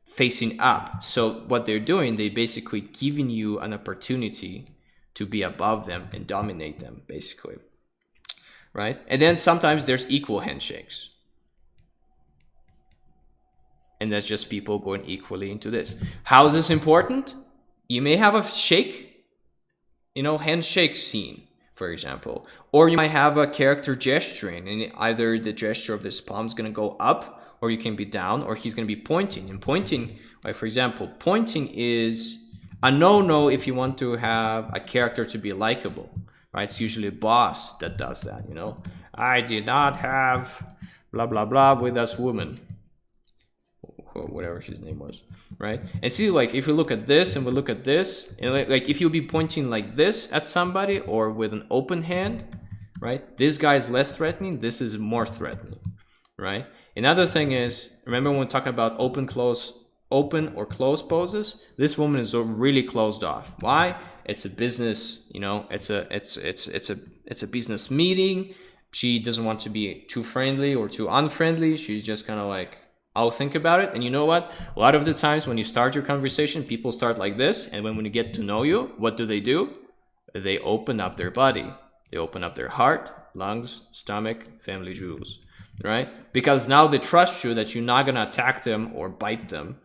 facing up. So what they're doing, they basically giving you an opportunity to be above them and dominate them, basically. Right? And then sometimes there's equal handshakes. And that's just people going equally into this. How is this important? You may have a shake, you know, handshake scene, for example. Or you might have a character gesturing, and either the gesture of this palm is going to go up, or you can be down, or he's going to be pointing. And pointing, like for example, pointing is a no-no if you want to have a character to be likable. Right? It's usually a boss that does that, you know. I did not have blah, blah, blah with us woman. Or whatever his name was, right? And see, like, if we look at this and we look at this, and like if you'll be pointing like this at somebody or with an open hand, right? This guy is less threatening, this is more threatening, right? Another thing is, remember when we talk about open or close poses? This woman is really closed off. Why? It's a business, you know, it's a business meeting. She doesn't want to be too friendly or too unfriendly. She's just kind of like, I'll think about it. And you know what? A lot of the times when you start your conversation, people start like this. And when you get to know you, what do? They open up their body. They open up their heart, lungs, stomach, family jewels, right? Because now they trust you that you're not going to attack them or bite them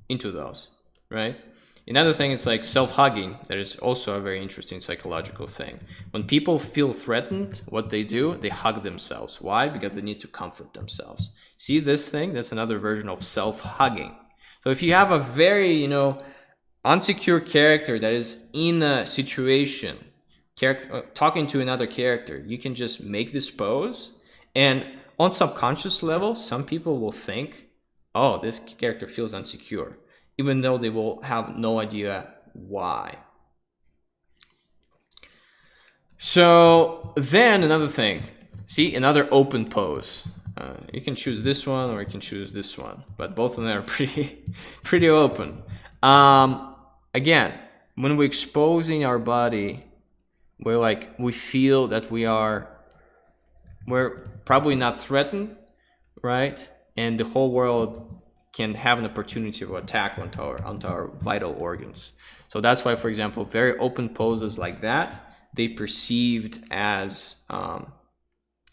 into those, right? Another thing is like self-hugging. That is also a very interesting psychological thing. When people feel threatened, what they do, they hug themselves. Why? Because they need to comfort themselves. See this thing? That's another version of self-hugging. So if you have a very, you know, unsecure character that is in a situation, talking to another character, you can just make this pose. And on subconscious level, some people will think, oh, this character feels insecure, even though they will have no idea why. So then another thing, see, another open pose. You can choose this one or you can choose this one, but both of them are pretty open. Again, when we're exposing our body, we feel that we're probably not threatened, right? And the whole world can have an opportunity to attack onto our vital organs. So that's why, for example, very open poses like that, they perceived as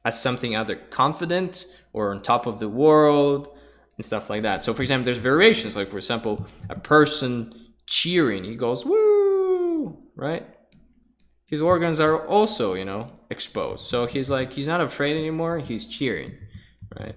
something either confident or on top of the world and stuff like that. So for example, there's variations, like for example, a person cheering, he goes, woo, right? His organs are also, exposed. So he's not afraid anymore, he's cheering, right?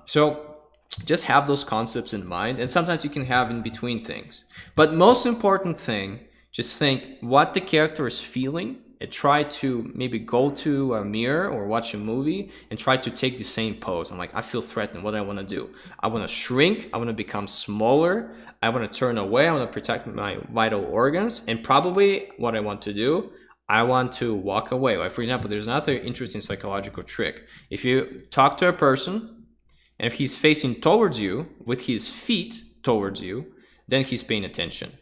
So just have those concepts in mind, and sometimes you can have in between things. But most important thing, just think what the character is feeling and try to maybe go to a mirror or watch a movie and try to take the same pose. I'm like, I feel threatened. What do I want to do? I want to shrink. I want to become smaller. I want to turn away. I want to protect my vital organs. And probably what I want to do, I want to walk away. Like, for example, there's another interesting psychological trick. If you talk to a person, and if he's facing towards you with his feet towards you, then he's paying attention.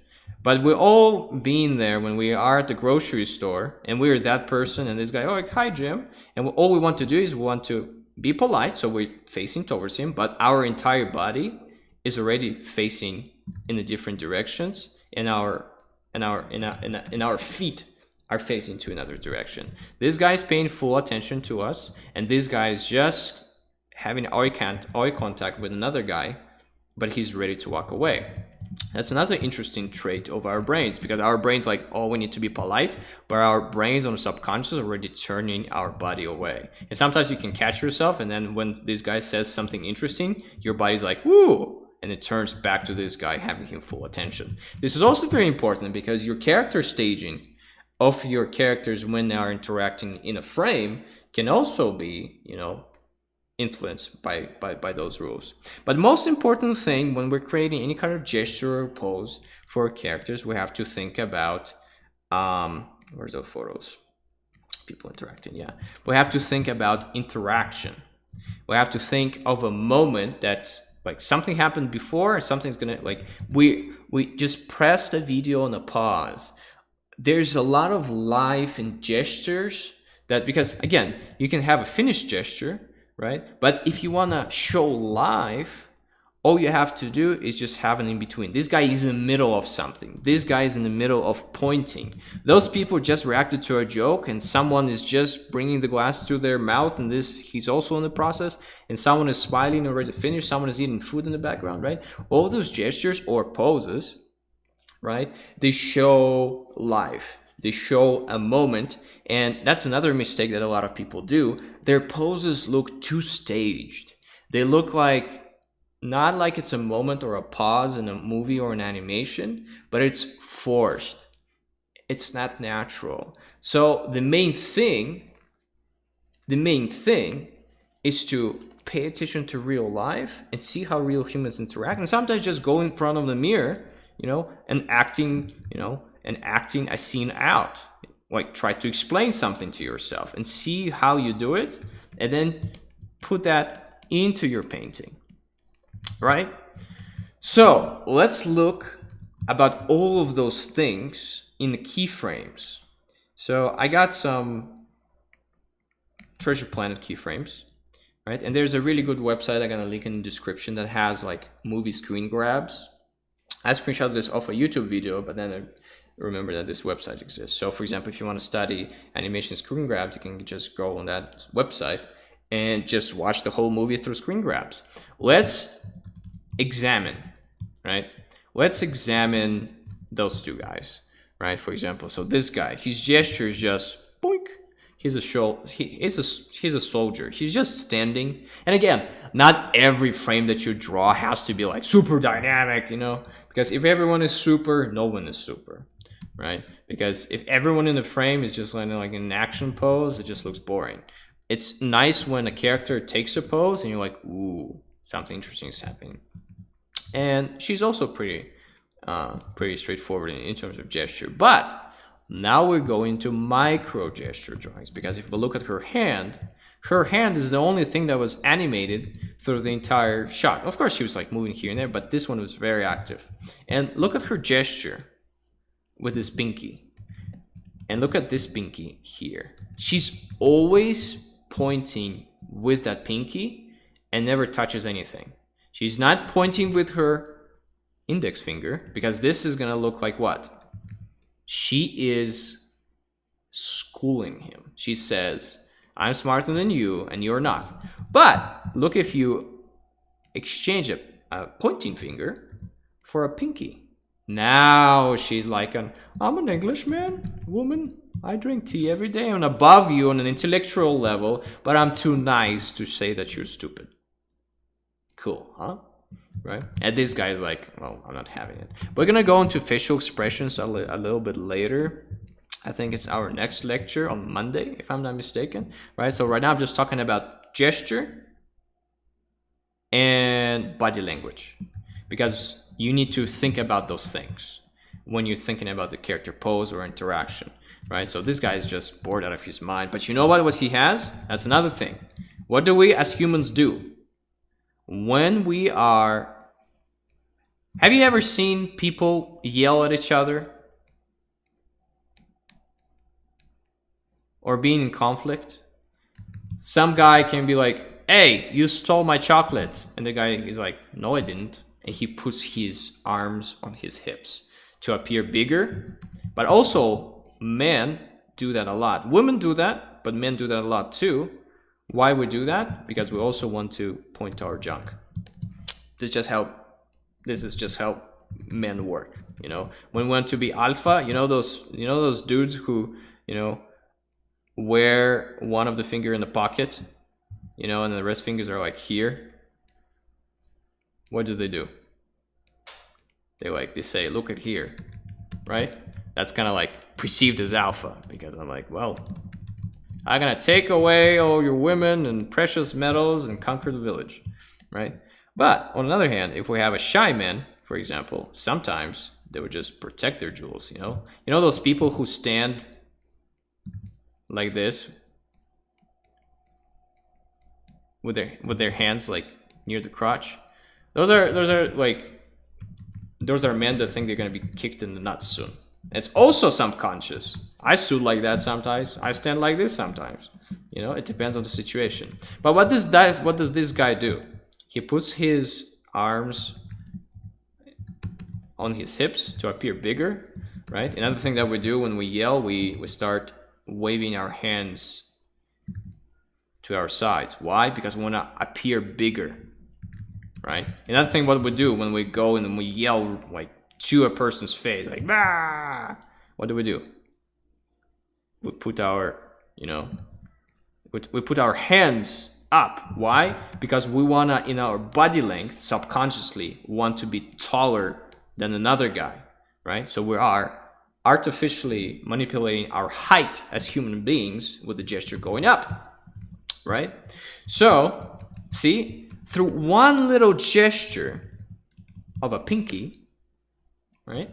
But we're all being there when we are at the grocery store and we're that person and this guy, oh, like, hi, Jim. And all we want to do is we want to be polite. So we're facing towards him, but our entire body is already facing in the different directions, and our feet are facing to another direction. This guy is paying full attention to us, and this guy is just having eye contact with another guy, but he's ready to walk away. That's another interesting trait of our brains, because our brains like, oh, we need to be polite, but our brains on the subconscious are already turning our body away. And sometimes you can catch yourself, and then when this guy says something interesting, your body's like, woo, and it turns back to this guy, having him full attention. This is also very important because your character staging of your characters when they are interacting in a frame can also be, influenced by those rules. But most important thing when we're creating any kind of gesture or pose for characters, we have to think about where's those photos? People interacting, yeah. We have to think about interaction. We have to think of a moment that like something happened before, and something's gonna like we just pressed a video on a pause. There's a lot of life in gestures that, because again, you can have a finished gesture, right? But if you want to show life, all you have to do is just have an in between. This guy is in the middle of something. This guy is in the middle of pointing. Those people just reacted to a joke, and someone is just bringing the glass to their mouth, and he's also in the process, and someone is smiling already finished. Someone is eating food in the background, right? All those gestures or poses, right? They show life. They show a moment. And that's another mistake that a lot of people do. Their poses look too staged. They look not like it's a moment or a pause in a movie or an animation, but it's forced. It's not natural. So the main thing is to pay attention to real life and see how real humans interact. And sometimes just go in front of the mirror, and acting a scene out. Like, try to explain something to yourself and see how you do it, and then put that into your painting, right? So let's look about all of those things in the keyframes. So I got some Treasure Planet keyframes, right? And there's a really good website I'm gonna link in the description that has like movie screen grabs. I screenshot this off a YouTube video, but then I remember that this website exists. So for example, if you want to study animation screen grabs, you can just go on that website and just watch the whole movie through screen grabs. Let's examine, right? Let's examine those two guys, right? For example, so this guy, his gesture is just boink. He's a soldier. He's just standing. And again, not every frame that you draw has to be like super dynamic, because if everyone is super, no one is super, right? Because if everyone in the frame is just like in an action pose, it just looks boring. It's nice when a character takes a pose and you're like, ooh, something interesting is happening. And she's also pretty straightforward in terms of gesture. But Now we're going to micro gesture drawings, because if we look at her hand is the only thing that was animated through the entire shot. Of course, she was like moving here and there, but this one was very active. And look at her gesture with this pinky. And look at this pinky here. She's always pointing with that pinky and never touches anything. She's not pointing with her index finger, because this is gonna look like what? She is schooling him. She says, I'm smarter than you and you're not. But look, if you exchange a pointing finger for a pinky, now she's like I'm an Englishman, woman. I drink tea every day. I'm above you on an intellectual level, but I'm too nice to say that you're stupid. Cool, huh? Right? And this guy's like, well, I'm not having it. We're gonna go into facial expressions a little bit later. I think it's our next lecture on Monday, if I'm not mistaken. Right? So right now I'm just talking about gesture and body language, because you need to think about those things when you're thinking about the character pose or interaction. Right? So this guy is just bored out of his mind. But you know what he has? That's another thing. What do we as humans do? When we are... Have you ever seen people yell at each other? Or being in conflict? Some guy can be like, hey, you stole my chocolate. And the guy is like, no, I didn't. And he puts his arms on his hips to appear bigger. But also, men do that a lot. Women do that, but men do that a lot too. Why we do that? Because we also want to point to our junk. This is just how men work. You know, when we want to be alpha, you know those dudes who, you know, wear one of the finger in the pocket, you know, and the rest fingers are like here. What do? They say, look at here, right? That's kind of like perceived as alpha, because I'm like, well, I'm gonna take away all your women and precious metals and conquer the village, right? But on the other hand, if we have a shy man, for example, sometimes they would just protect their jewels, you know? You know those people who stand like this with their hands like near the crotch? Those are men that think they're gonna be kicked in the nuts soon. It's also subconscious. I suit like that sometimes. I stand like this sometimes. You know, it depends on the situation. But what does this guy do? He puts his arms on his hips to appear bigger, right? Another thing that we do when we yell, we start waving our hands to our sides. Why? Because we want to appear bigger, right? Another thing what we do when we go and we yell like to a person's face, like, bah! What do? We put our, you know, we put our hands up. Why? Because we wanna, in our body length, subconsciously want to be taller than another guy, right? So we are artificially manipulating our height as human beings with the gesture going up, right? So, see, through one little gesture of a pinky, right,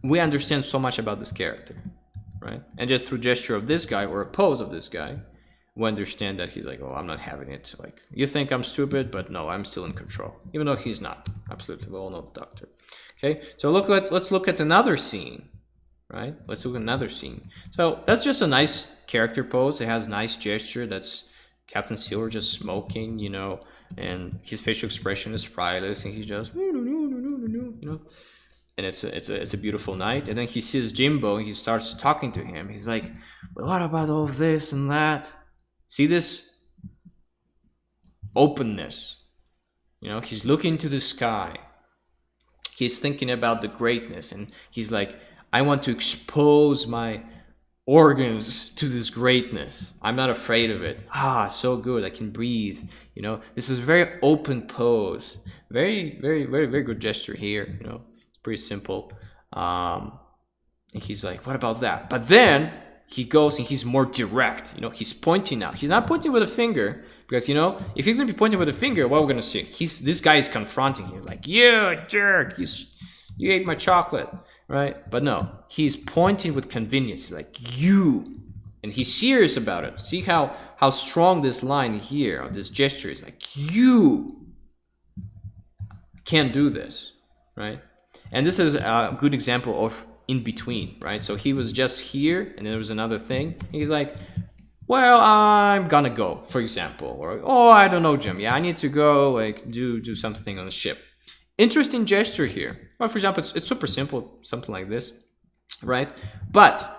we understand so much about this character, right? And just through gesture of this guy or a pose of this guy, we understand that he's like, oh, I'm not having it. Like, you think I'm stupid, but no, I'm still in control. Even though he's not. Absolutely, we all know the doctor. Okay, so let's look at another scene, right? Let's look at another scene. So that's just a nice character pose. It has nice gesture. That's Captain Silver just smoking, you know, and his facial expression is priceless, and he just, you know, and it's a beautiful night. And then he sees Jimbo, and he starts talking to him. He's like, but what about all this and that? See this openness, you know, he's looking to the sky. He's thinking about the greatness, and he's like, I want to expose my organs to this greatness. I'm not afraid of it. Ah, so good. I can breathe. You know, this is a very open pose. Very, very, very, very good gesture here. You know, it's pretty simple. And he's like, what about that? But then he goes and he's more direct. You know, he's pointing now. He's not pointing with a finger, because, you know, if he's gonna be pointing with a finger, what we're gonna see? This guy is confronting him. He's like, you jerk. You ate my chocolate, right? But no, he's pointing with convenience, like you. And he's serious about it. See how strong this line here, or this gesture is, like you can't do this, right? And this is a good example of in between, right? So he was just here, and there was another thing. He's like, well, I'm gonna go, for example, or oh, I don't know, Jim. Yeah, I need to go, like do something on the ship. Interesting gesture here. Well, for example, it's super simple, something like this, right? But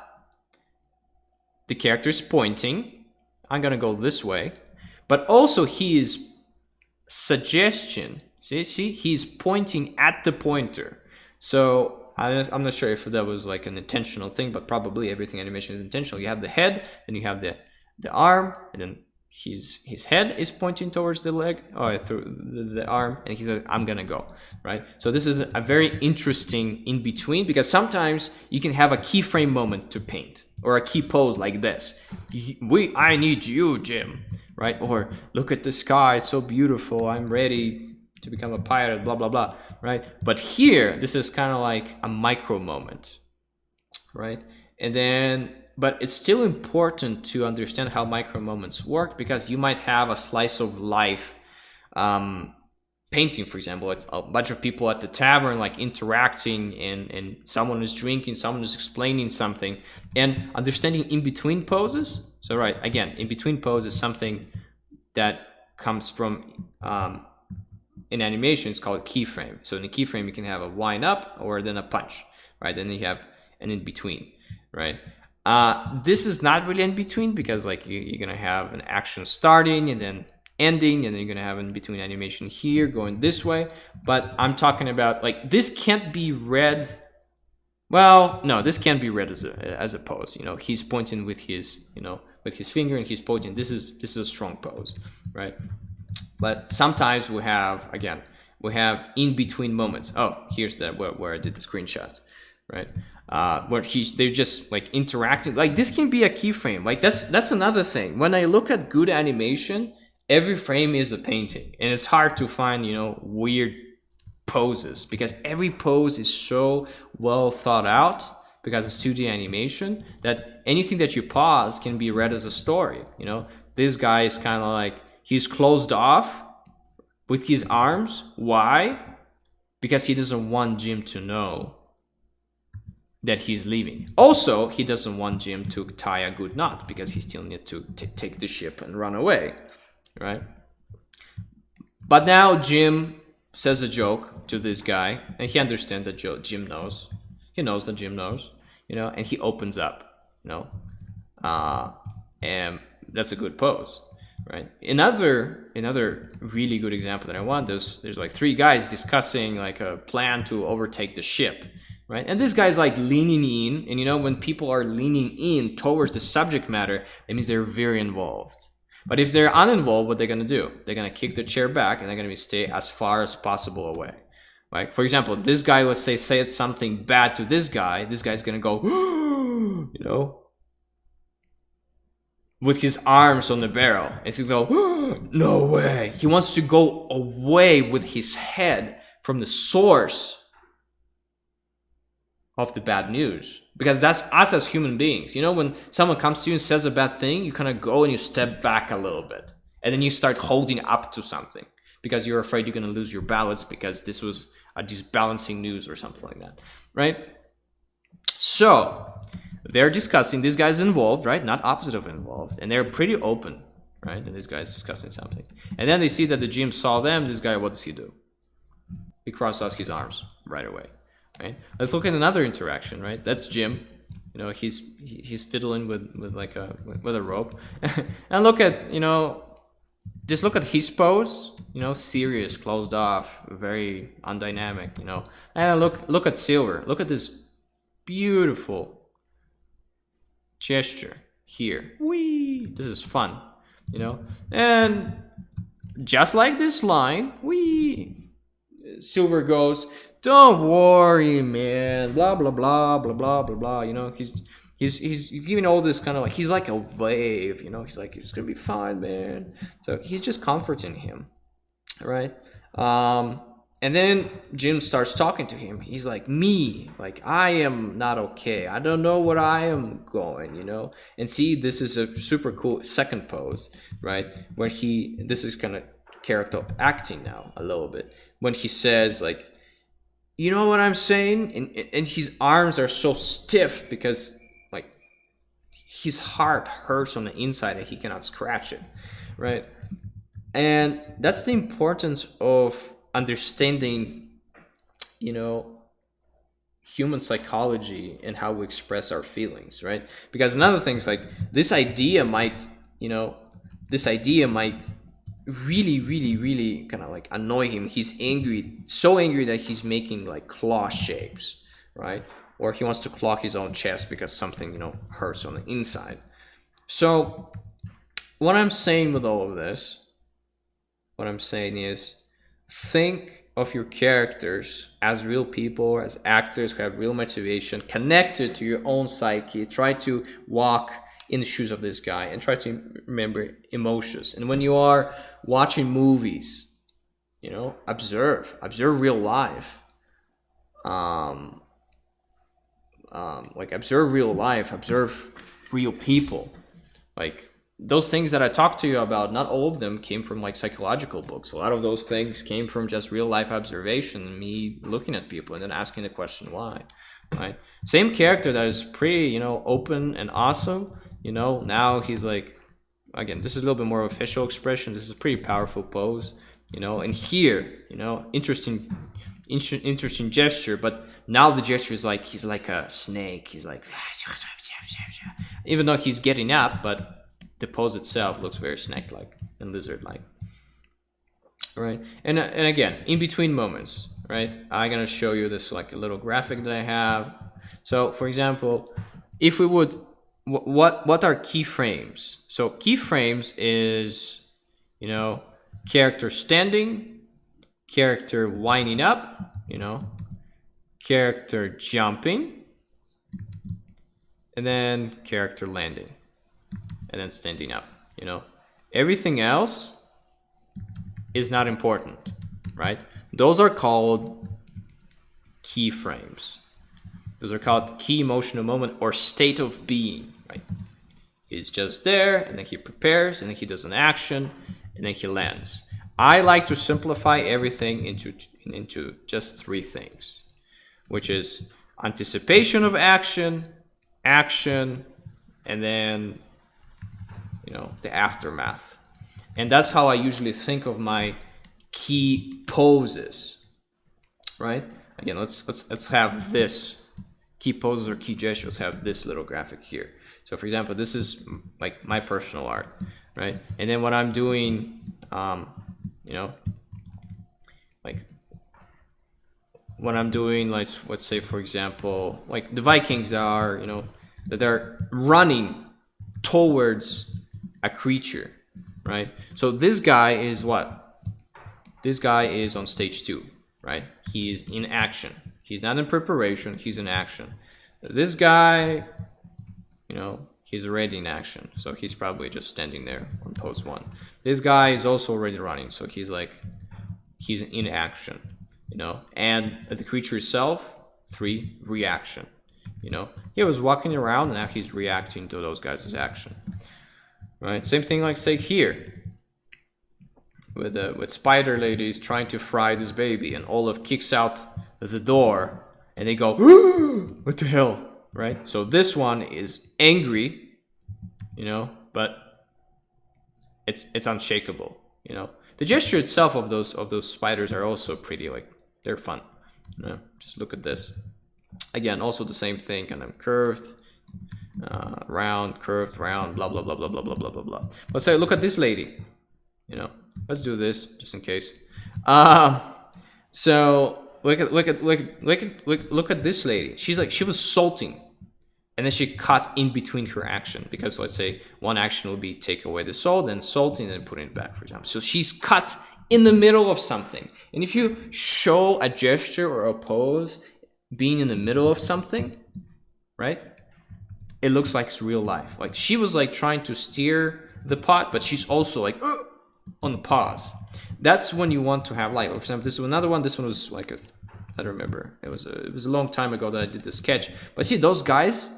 the character is pointing. I'm gonna go this way, but also his suggestion. See, he's pointing at the pointer. So I'm not sure if that was like an intentional thing, but probably everything animation is intentional. You have the head, then you have the arm, and then his head is pointing towards the leg, or through the arm, and he's like, I'm gonna go, right? So this is a very interesting in between, because sometimes you can have a keyframe moment to paint, or a key pose like this. I need you, Jim, right? Or look at the sky, it's so beautiful, I'm ready to become a pirate, blah blah blah, right? But here, this is kind of like a micro moment, right? And then, but it's still important to understand how micro moments work, because you might have a slice of life painting, for example, like a bunch of people at the tavern like interacting, and someone is drinking, someone is explaining something, and understanding in between poses. So right, again, in between poses is something that comes from in animation, it's called keyframe. So in a keyframe, you can have a wind up or then a punch, right? Then you have an in between, right? This is not really in between, because like you're gonna have an action starting and then ending, and then you're gonna have in between animation here going this way. But I'm talking about, like, this can't be read. Well, no, this can't be read as a pose. You know, he's pointing with his, you know, with his finger, and he's pointing. This is a strong pose, right? But sometimes we have, again, we have in between moments. Oh, here's that where I did the screenshots, right? Where they're just like interacting. Like this can be a keyframe. Like that's another thing. When I look at good animation, every frame is a painting, and it's hard to find, you know, weird poses, because every pose is so well thought out, because it's 2D animation, that anything that you pause can be read as a story. You know, this guy is kind of like, he's closed off with his arms. Why? Because he doesn't want Jim to know that he's leaving. Also, he doesn't want Jim to tie a good knot, because he still needs to take the ship and run away, right? But now Jim says a joke to this guy, and he understands that Jim knows. He knows that Jim knows, you know, and he opens up, you know, and that's a good pose. Right. Another really good example that I want, there's like 3 guys discussing like a plan to overtake the ship, right? And this guy's like leaning in, and you know, when people are leaning in towards the subject matter, that means they're very involved. But if they're uninvolved, what they're gonna do? They're gonna kick the chair back, and they're gonna stay as far as possible away. Right? For example, if this guy, let's say said something bad to this guy's gonna go, you know, with his arms on the barrel. And he's gonna go, no way. He wants to go away with his head from the source of the bad news. Because that's us as human beings. You know, when someone comes to you and says a bad thing, you kind of go and you step back a little bit. And then you start holding up to something, because you're afraid you're gonna lose your balance, because this was a disbalancing news or something like that, right? So they're discussing, this guy's involved, right? Not opposite of involved. And they're pretty open, right? And this guy's discussing something. And then they see that the Jim saw them. This guy, what does he do? He crosses his arms right away, right? Let's look at another interaction, right? That's Jim. You know, he's fiddling with like with a rope. And look at, you know, just look at his pose, you know, serious, closed off, very undynamic, you know. And look at Silver. Look at this beautiful gesture here. Whee! This is fun, you know. And just like this line, whee! Silver goes, don't worry, man. Blah blah blah blah blah blah blah. You know, he's giving all this kind of like, he's like a wave. You know, he's like, it's gonna be fine, man. So he's just comforting him, right? And then Jim starts talking to him. He's like, me, like, I am not okay. I don't know where I am going, you know? And see, this is a super cool second pose, right? Where this is kind of character acting now a little bit. When he says, like, you know what I'm saying? And his arms are so stiff because, like, his heart hurts on the inside and he cannot scratch it, right? And that's the importance of understanding, you know, human psychology and how we express our feelings, right? Because another thing is, like, this idea might really kind of like annoy him. He's angry, so angry that he's making like claw shapes, right? Or he wants to claw his own chest because something, you know, hurts on the inside. So what I'm saying with all of this, what I'm saying is, think of your characters as real people, as actors who have real motivation, connected to your own psyche. Try to walk in the shoes of this guy and try to remember emotions. And when you are watching movies, you know, observe real life. Like, observe real life, observe real people. Like, those things that I talked to you about, not all of them came from like psychological books. A lot of those things came from just real life observation, me looking at people and then asking the question why, right? Same character that is pretty, you know, open and awesome, you know, now he's like, again, this is a little bit more of a facial expression. This is a pretty powerful pose, you know, and here, you know, interesting gesture, but now the gesture is like, he's like a snake. He's like, even though he's getting up, but the pose itself looks very snake-like and lizard-like, right? And again, in between moments, right? I'm gonna show you this like a little graphic that I have. So, for example, if we would, what are keyframes? So keyframes is, you know, character standing, character winding up, you know, character jumping, and then character landing. And then standing up, you know. Everything else is not important, right? Those are called keyframes. Those are called key emotional moment or state of being, right? He's just there, and then he prepares, and then he does an action, and then he lands. I like to simplify everything into just three things, which is anticipation of action, and then, you know, the aftermath. And that's how I usually think of my key poses, right? Again, let's have this key poses or key gestures, have this little graphic here. So for example, this is like my personal art, right? And then what I'm doing, you know, like what I'm doing, like, let's say for example, like the Vikings are, you know, that they're running towards a creature, right? So this guy is what? This guy is on stage 2, right? He's in action. He's not in preparation, he's in action. This guy, you know, he's already in action. So he's probably just standing there on pose 1. This guy is also already running. So he's like, he's in action, you know? And the creature itself, 3, reaction. You know, he was walking around and now he's reacting to those guys' action, right? Same thing, like say here with Spider Ladies trying to fry this baby, and Olaf kicks out the door and they go, what the hell, right? So this one is angry, you know, but it's unshakable, you know. The gesture itself of those spiders are also pretty, like, they're fun, you know. Just look at this. Again, also the same thing, kind of curved, round, curved, round, blah, blah, blah, blah, blah, blah, blah, blah, blah. Let's say, look at this lady, you know, let's do this just in case. So look at this lady. She's like, she was salting, and then she cut in between her action, because let's say one action will be take away the salt, then salting, and then putting it back, for example. So she's cut in the middle of something. And if you show a gesture or a pose being in the middle of something, right, it looks like it's real life. Like she was like trying to steer the pot, but she's also like on the pause. that's when you want to have like, for example, this is another one. This one was like I don't remember. It was a long time ago that I did the sketch. But see those guys,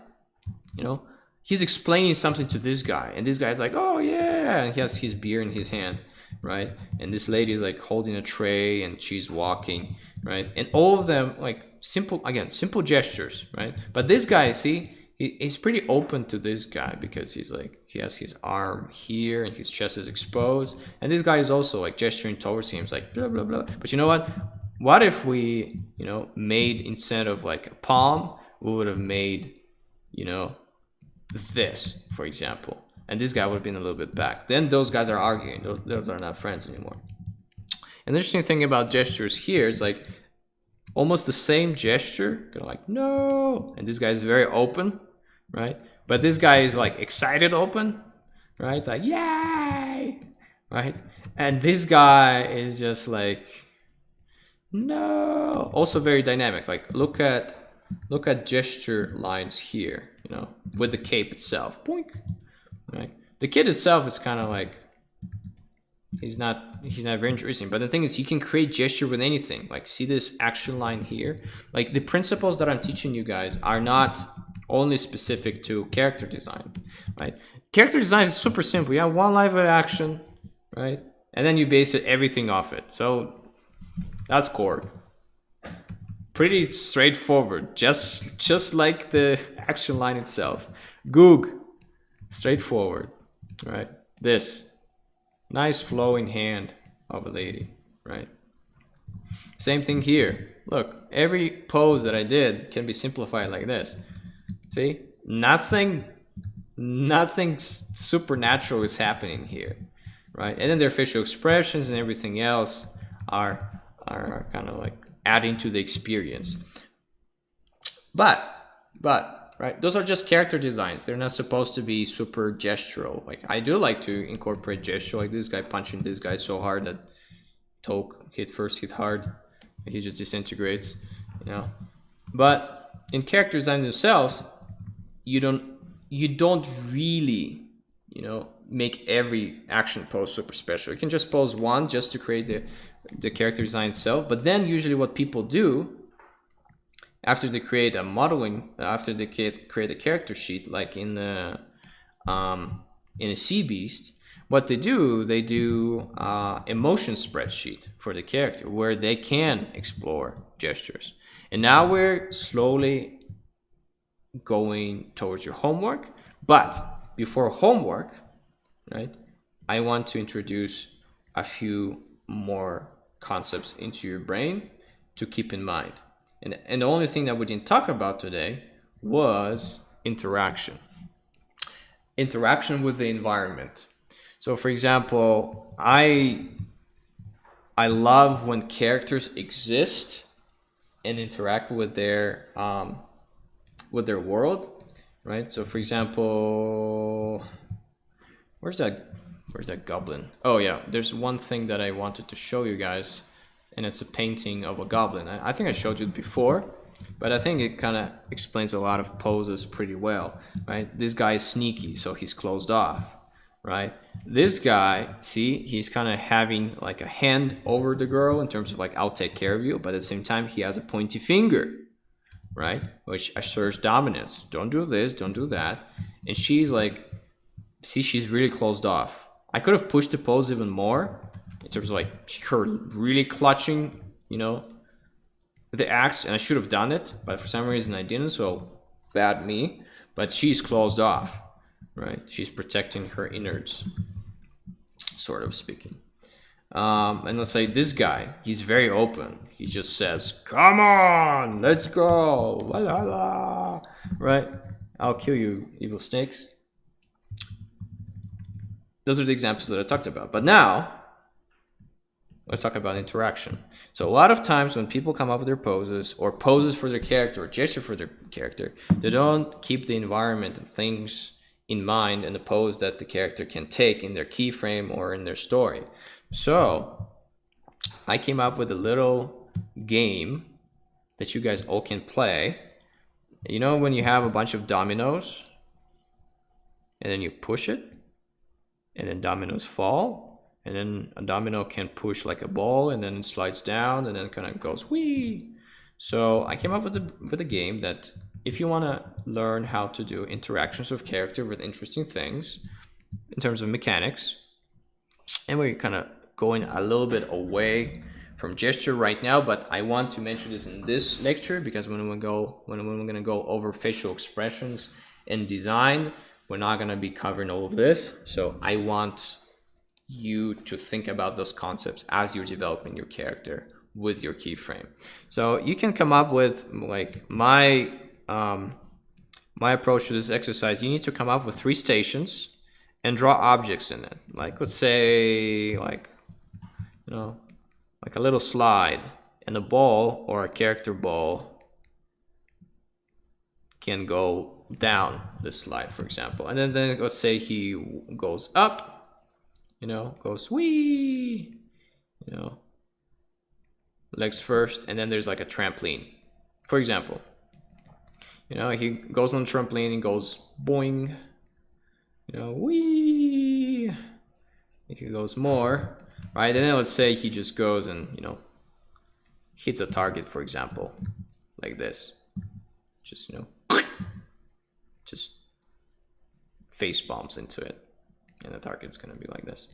you know, he's explaining something to this guy, and this guy's like, oh yeah, and he has his beer in his hand, right? And this lady is like holding a tray and she's walking, right? And all of them like simple gestures, right? But this guy, see, he's pretty open to this guy because he's like, he has his arm here and his chest is exposed, and this guy is also like gesturing towards him. It's like blah blah blah. But you know what if we, you know, made, instead of like a palm, we would have made, you know, this, for example, and this guy would have been a little bit back. Then those guys are arguing. Those are not friends anymore. And the interesting thing about gestures here is like almost the same gesture, kind of like no, and this guy is very open, right? But this guy is like excited open, right? It's like yay, right? And this guy is just like no. Also very dynamic. Like look at gesture lines here, you know, with the cape itself. Boink, right? The kid itself is kind of like, he's not very interesting. But the thing is, you can create gesture with anything. Like see this action line here. Like the principles that I'm teaching you guys are not only specific to character design, right? Character design is super simple. You have one live action, right? And then you base everything off it. So that's core. Pretty straightforward, just like the action line itself. Goog, straightforward, right? This nice flowing hand of a lady, right? Same thing here. Look, every pose that I did can be simplified like this. See, nothing supernatural is happening here, right? And then their facial expressions and everything else are kind of like adding to the experience. But right, those are just character designs. They're not supposed to be super gestural. Like I do like to incorporate gesture, like this guy punching this guy so hard that Toke hit hard, he just disintegrates, you know. But in character design themselves, you don't really, you know, make every action pose super special. You can just pose one just to create the character design itself. But then usually what people do after they create a modeling, after they create a character sheet, like in a Sea Beast, what they do emotion spreadsheet for the character where they can explore gestures. And now we're slowly going towards your homework. But before homework, right, I want to introduce a few more concepts into your brain to keep in mind. And the only thing that we didn't talk about today was interaction. Interaction with the environment. So for example, I love when characters exist and interact with their world, right? So for example, where's that goblin? Oh yeah, there's one thing that I wanted to show you guys, and it's a painting of a goblin. I think I showed you before, but I think it kind of explains a lot of poses pretty well, right? This guy is sneaky, so he's closed off, right? This guy, see, he's kind of having like a hand over the girl in terms of like, I'll take care of you, but at the same time, he has a pointy finger, right? Which asserts dominance. Don't do this, don't do that. And she's like, see, she's really closed off. I could have pushed the pose even more in terms of like her really clutching, you know, the axe, and I should have done it, but for some reason I didn't, so bad me. But she's closed off, right? She's protecting her innards, sort of speaking. And let's say this guy, he's very open. He just says, come on, let's go, Valhalla, right? I'll kill you, evil snakes. Those are the examples that I talked about. But now, let's talk about interaction. So a lot of times when people come up with their poses, or poses for their character, or gesture for their character, they don't keep the environment and things in mind and the pose that the character can take in their keyframe or in their story. So I came up with a little game that you guys all can play. You know when you have a bunch of dominoes and then you push it and then dominoes fall, and then a domino can push like a ball, and then it slides down, and then it kind of goes whee. So I came up with a game that if you want to learn how to do interactions with character with interesting things in terms of mechanics, and we're kind of going a little bit away from gesture right now, but I want to mention this in this lecture because when we're going to go over facial expressions and design, we're not going to be covering all of this. So I want you to think about those concepts as you're developing your character with your keyframe. So you can come up with like my approach to this exercise. You need to come up with 3 stations and draw objects in it. Like let's say like, you know, like a little slide, and a ball or a character ball can go down this slide, for example. And then let's say he goes up, you know, goes wee, you know, legs first, and then there's like a trampoline, for example. You know, he goes on the trampoline and goes boing, you know, wee. If he goes more, right? And then let's say he just goes and, you know, hits a target, for example, like this. Just, you know, just face bombs into it, and the target's gonna be like this.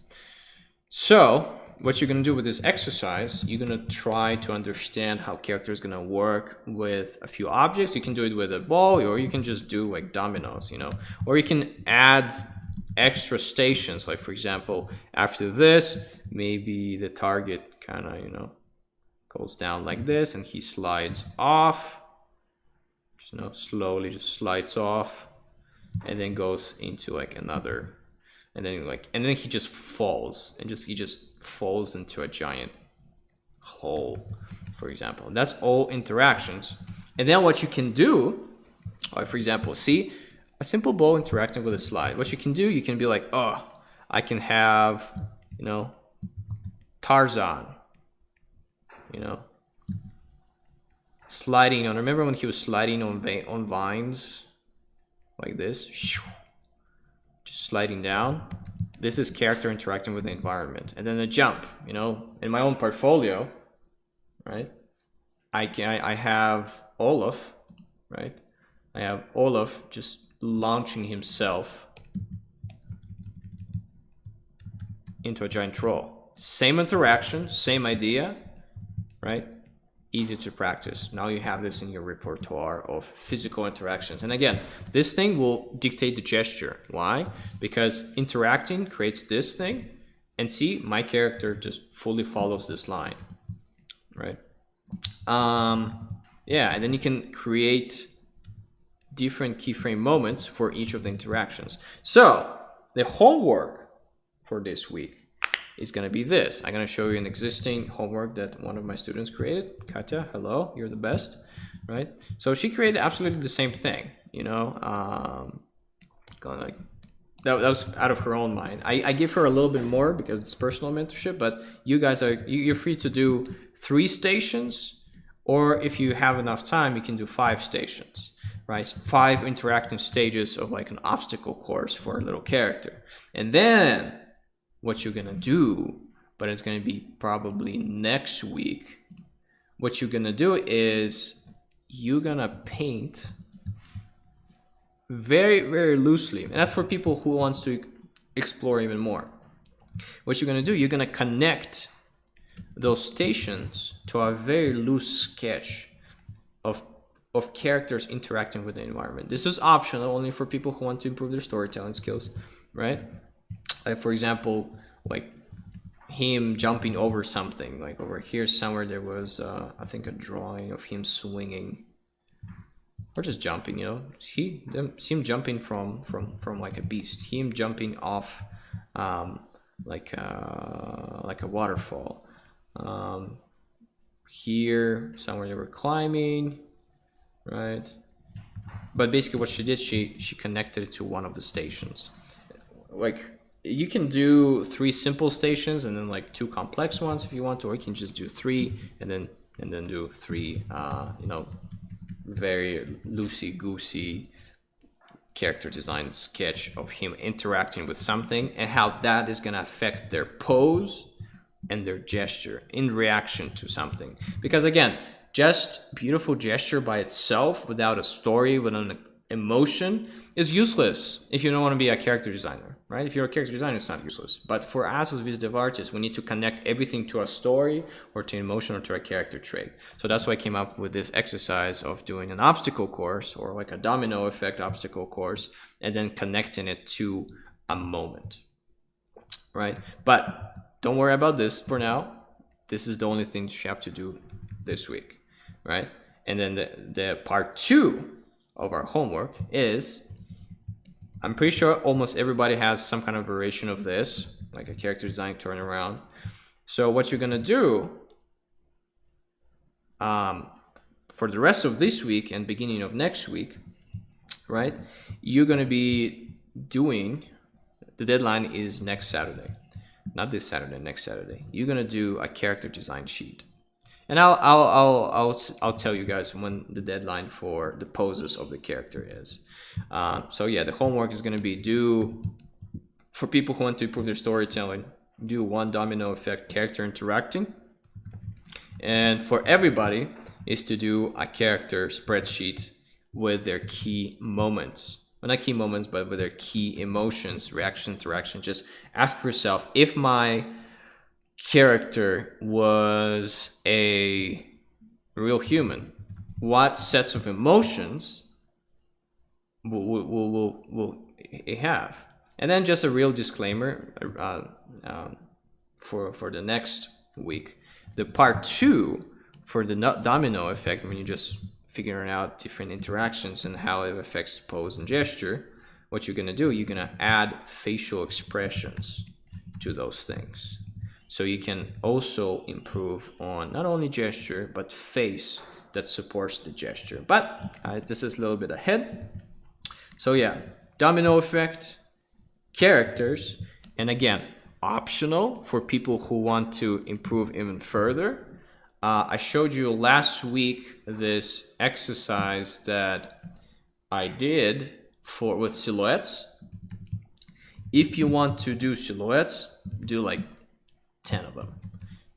So what you're gonna do with this exercise, you're gonna try to understand how character is gonna work with a few objects. You can do it with a ball, or you can just do like dominoes, you know, or you can add extra stations. Like for example, after this, maybe the target kind of, you know, goes down like this, and he slides off. Just, you know, slowly just slides off, and then goes into like another. And then he just falls, and he just falls into a giant hole, for example. And that's all interactions. And then what you can do, like for example, see a simple ball interacting with a slide. What you can do, you can be like, oh, I can have, you know, Tarzan, you know, sliding on. Remember when he was sliding on vines like this? Just sliding down. This is character interacting with the environment. And then a jump, you know, in my own portfolio, right? I have Olaf, right? I have Olaf just launching himself into a giant troll. Same interaction, same idea, right? Easy to practice. Now you have this in your repertoire of physical interactions. And again, this thing will dictate the gesture. Why? Because interacting creates this thing, and see, my character just fully follows this line, right? Yeah, and then you can create different keyframe moments for each of the interactions. So the homework for this week is going to be this. I'm going to show you an existing homework that one of my students created. Katya, hello, you're the best, right? So she created absolutely the same thing, you know, going like, that was out of her own mind. I give her a little bit more because it's personal mentorship, but you guys you're free to do 3 stations, or if you have enough time, you can do 5 stations, right? 5 interactive stages of like an obstacle course for a little character. And then what you're gonna do, but it's gonna be probably next week, what you're gonna do is you're gonna paint very, very loosely. And that's for people who wants to explore even more. What you're gonna do, you're gonna connect those stations to a very loose sketch of characters interacting with the environment. This is optional only for people who want to improve their storytelling skills, right? Like for example, like him jumping over something. Like over here somewhere there was I think a drawing of him swinging, or just jumping, you know. See him jumping from like a beast. Him jumping off like a waterfall. Here somewhere they were climbing, right? But basically what she did, she connected it to one of the stations. Like you can do 3 simple stations and then like 2 complex ones if you want to, or you can just do 3 and then do 3 you know, very loosey goosey character design sketch of him interacting with something and how that is going to affect their pose and their gesture in reaction to something. Because again, just beautiful gesture by itself without a story, without an emotion is useless if you don't want to be a character designer, right? If you're a character designer, it's not useless. But for us as visual artists, we need to connect everything to a story or to an emotion or to a character trait. So that's why I came up with this exercise of doing an obstacle course or like a domino effect obstacle course and then connecting it to a moment, right? But don't worry about this for now. This is the only thing you have to do this week, right? And then the part 2 of our homework is, I'm pretty sure almost everybody has some kind of variation of this, like a character design turnaround. So what you're gonna do for the rest of this week and beginning of next week, right? You're gonna be doing, the deadline is next Saturday, not this Saturday, next Saturday. You're gonna do a character design sheet. And I'll tell you guys when the deadline for the poses of the character is. So yeah, the homework is going to be for people who want to improve their storytelling, do 1 domino effect character interacting. And for everybody is to do a character spreadsheet with their key moments. Well, not key moments, but with their key emotions, reaction, interaction. Just ask yourself, if my character was a real human, what sets of emotions will it have? And then just a real disclaimer for the next week. The part 2 for the domino effect, when you're just figuring out different interactions and how it affects pose and gesture, what you're going to do, you're going to add facial expressions to those things. So you can also improve on not only gesture, but face that supports the gesture. But this is a little bit ahead. So yeah, domino effect, characters, and again, optional for people who want to improve even further. I showed you last week this exercise that I did with silhouettes. If you want to do silhouettes, do like 10 of them.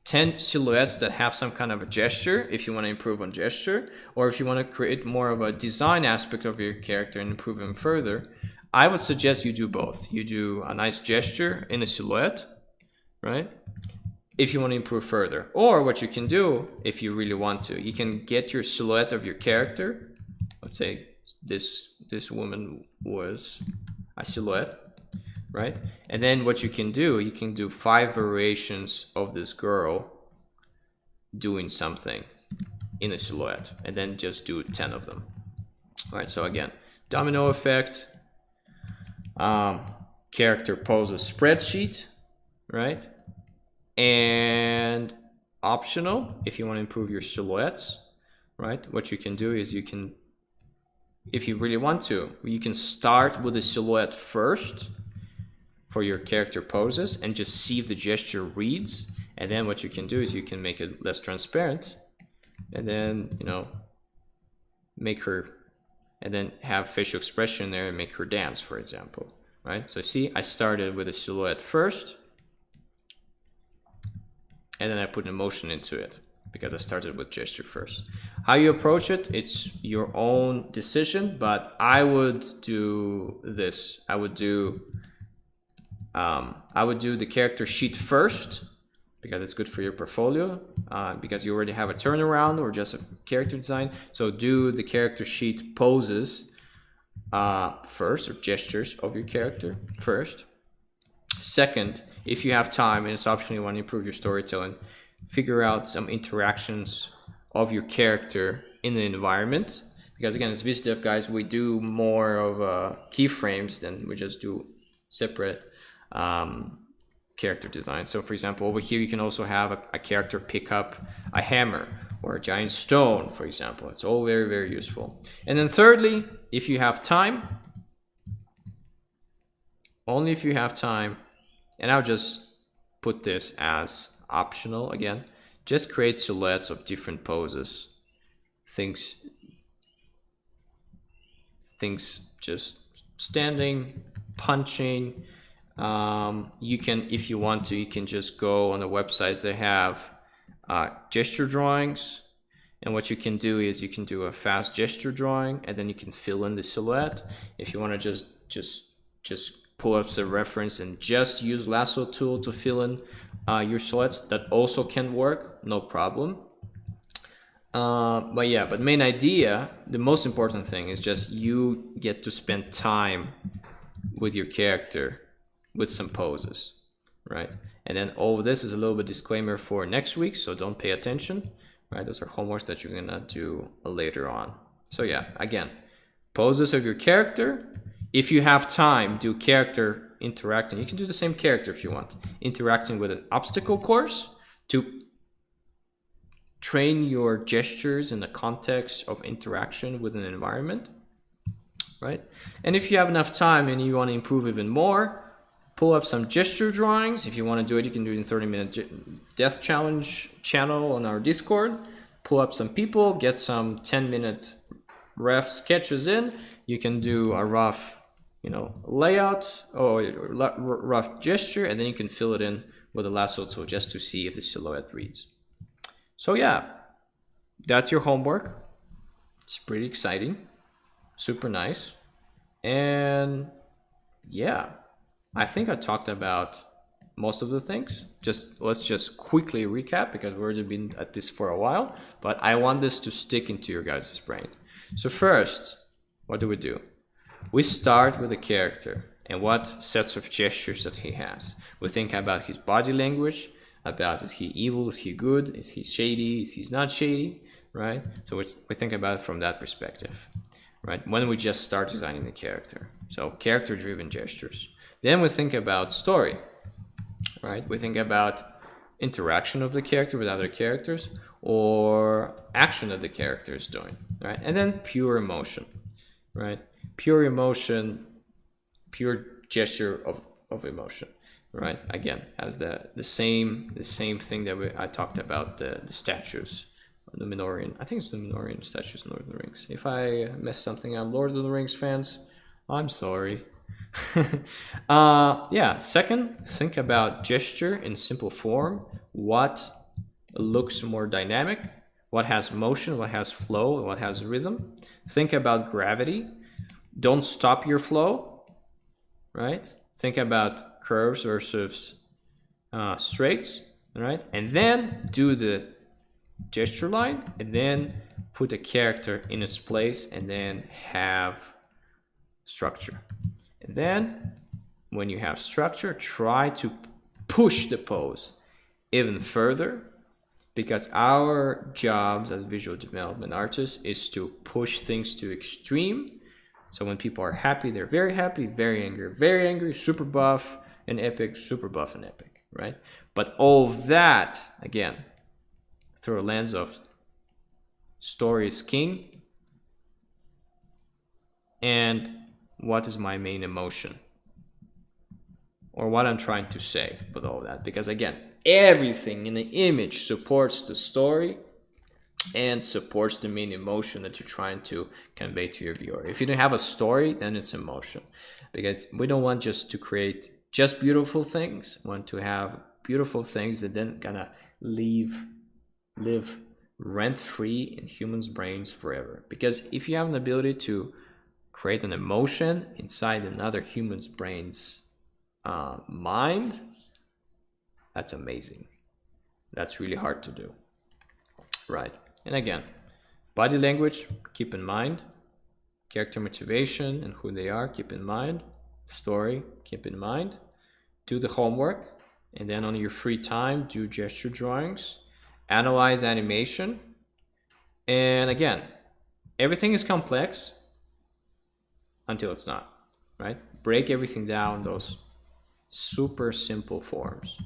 10 silhouettes that have some kind of a gesture if you want to improve on gesture, or if you want to create more of a design aspect of your character and improve them further, I would suggest you do both. You do a nice gesture in a silhouette, right? If you want to improve further. Or what you can do, if you really want to, you can get your silhouette of your character. Let's say this woman was a silhouette, right? And then what you can do 5 variations of this girl doing something in a silhouette, and then just do 10 of them. All right, so again, domino effect, character poses spreadsheet, right? And optional, if you want to improve your silhouettes, right? What you can do is you can, if you really want to, you can start with a silhouette first for your character poses and just see if the gesture reads. And then what you can do is you can make it less transparent and then, you know, make her, and then have facial expression there and make her dance, for example, right? So see, I started with a silhouette first and then I put emotion into it because I started with gesture first. How you approach it, it's your own decision, but I would do this. I would do the character sheet first because it's good for your portfolio, because you already have a turnaround or just a character design. So do the character sheet poses first, or gestures of your character first. Second, if you have time and it's optional, you want to improve your storytelling, figure out some interactions of your character in the environment. Because again, as VisDev guys, we do more of keyframes than we just do separate character design. So for example, over here you can also have a character pick up a hammer or a giant stone, for example. It's all very, very useful. And then thirdly, if you have time, only if you have time, and I'll just put this as optional again, just create silhouettes of different poses, things just standing, punching. You can, if you want to, you can just go on the websites. They have gesture drawings, and what you can do is you can do a fast gesture drawing, and then you can fill in the silhouette. If you want to just pull up the reference and just use lasso tool to fill in your silhouettes, that also can work, no problem. But yeah, but main idea, the most important thing is just you get to spend time with your character with some poses, right? And then all of this is a little bit disclaimer for next week, so don't pay attention, right? Those are homeworks that you're gonna do later on. So yeah, again, poses of your character. If you have time, do character interacting. You can do the same character if you want. Interacting with an obstacle course to train your gestures in the context of interaction with an environment, right? And if you have enough time and you want to improve even more, pull up some gesture drawings. If you want to do it, you can do it in 30-minute death challenge channel on our Discord. Pull up some people, get some 10-minute rough sketches in. You can do a rough, layout or rough gesture, and then you can fill it in with a lasso tool just to see if the silhouette reads. So yeah, that's your homework. It's pretty exciting, super nice. And yeah, I think I talked about most of the things. Let's just quickly recap, because we've already been at this for a while, but I want this to stick into your guys' brain. So first, what do? We start with the character and what sets of gestures that he has. We think about his body language, about is he evil, is he good, is he shady, is he not shady, right? So we think about it from that perspective, right? When we just start designing the character. So character-driven gestures. Then we think about story, right? We think about interaction of the character with other characters or action that the character is doing, right? And then pure emotion, right? Pure emotion, pure gesture of emotion, right? Again, as the same thing that I talked about, the statues, the Minoran. I think it's the Minoran statues in Lord of the Rings. If I messed something up, Lord of the Rings fans, I'm sorry. Yeah, second, think about gesture in simple form. What looks more dynamic? What has motion? What has flow? What has rhythm? Think about gravity. Don't stop your flow, right? Think about curves versus straights, right? And then do the gesture line, and then put a character in its place, and then have structure. And then when you have structure, try to push the pose even further, because our jobs as visual development artists is to push things to extreme. So when people are happy, they're very happy, very angry, super buff and epic, super buff and epic, right? But all of that, again, through a lens of story is king, and what is my main emotion, or what I'm trying to say with all that. Because again, everything in the image supports the story and supports the main emotion that you're trying to convey to your viewer. If you don't have a story, then it's emotion, because we don't want just to create just beautiful things. We want to have beautiful things that then gonna live rent-free in humans' brains forever. Because if you have an ability to create an emotion inside another human's brain's mind, that's amazing. That's really hard to do, right? And again, body language, keep in mind. Character motivation and who they are, keep in mind. Story, keep in mind. Do the homework, and then on your free time, do gesture drawings. Analyze animation. And again, everything is complex until it's not, right? Break everything down, those super simple forms.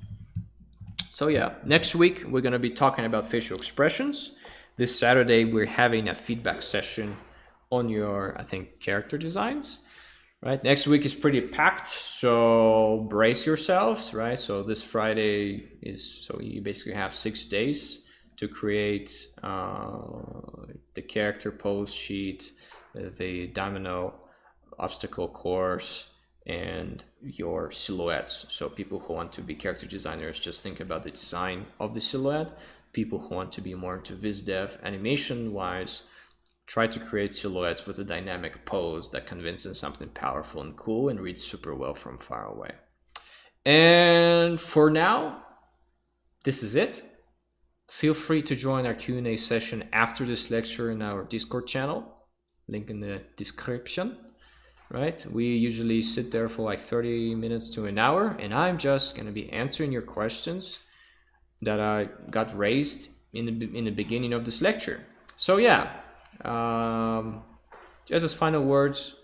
So yeah, next week we're going to be talking about facial expressions. This Saturday we're having a feedback session on your, I think, character designs, right? Next week is pretty packed, so brace yourselves, right? So this Friday is, so you basically have 6 days to create the character pose sheet, the domino obstacle course, and your silhouettes. So people who want to be character designers just think about the design of the silhouette. People who want to be more into viz dev animation wise try to create silhouettes with a dynamic pose that convinces something powerful and cool and reads super well from far away. And for now, this is it. Feel free to join our Q&A session after this lecture in our Discord channel, link in the description. Right? We usually sit there for like 30 minutes to an hour, and I'm just going to be answering your questions that I got raised in the beginning of this lecture. So yeah, just as final words,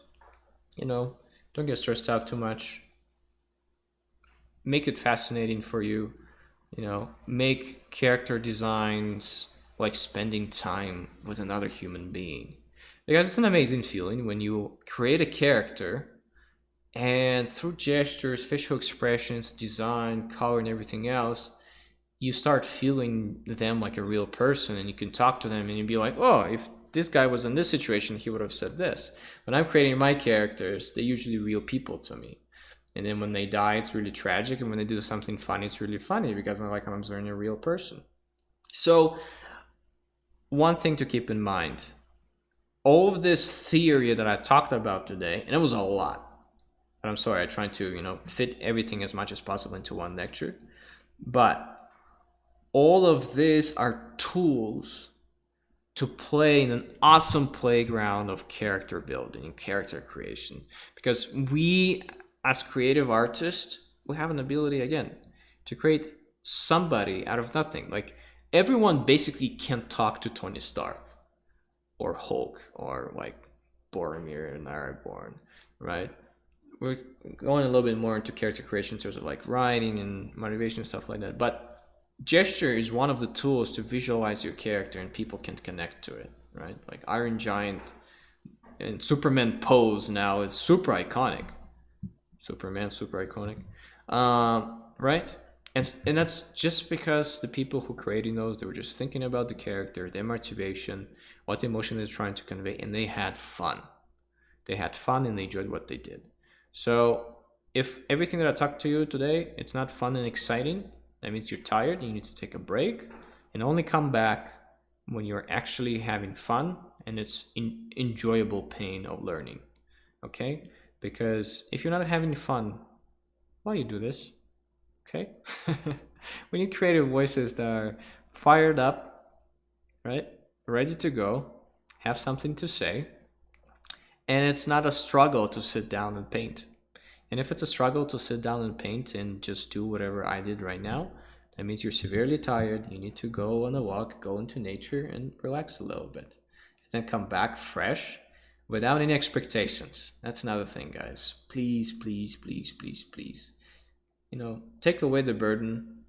don't get stressed out too much. Make it fascinating for you. Make character designs like spending time with another human being. Because it's an amazing feeling when you create a character and through gestures, facial expressions, design, color, and everything else, you start feeling them like a real person, and you can talk to them and you'd be like, oh, if this guy was in this situation, he would have said this. When I'm creating my characters, they're usually real people to me. And then when they die, it's really tragic. And when they do something funny, it's really funny because I'm observing a real person. So one thing to keep in mind, all of this theory that I talked about today, and it was a lot, and I'm sorry, I tried to, fit everything as much as possible into one lecture, but all of these are tools to play in an awesome playground of character building and character creation. Because we, as creative artists, we have an ability, again, to create somebody out of nothing. Like, everyone basically can talk to Tony Stark, or Hulk, or like Boromir and Aragorn, right? We're going a little bit more into character creation in terms of like writing and motivation and stuff like that. But gesture is one of the tools to visualize your character and people can connect to it, right? Like Iron Giant and Superman pose now is super iconic. Superman, super iconic, right? And that's just because the people who created those, they were just thinking about the character, their motivation, what emotion they're trying to convey, and they had fun. They had fun and they enjoyed what they did. So if everything that I talked to you today, it's not fun and exciting, that means you're tired, you need to take a break, and only come back when you're actually having fun and it's enjoyable pain of learning, okay? Because if you're not having fun, why do you do this? Okay? We need creative voices that are fired up, right? Ready to go, have something to say, and it's not a struggle to sit down and paint. And if it's a struggle to sit down and paint and just do whatever I did right now, that means you're severely tired. You need to go on a walk, go into nature, and relax a little bit. And then come back fresh without any expectations. That's another thing, guys. Please, please, please, please, please. Take away the burden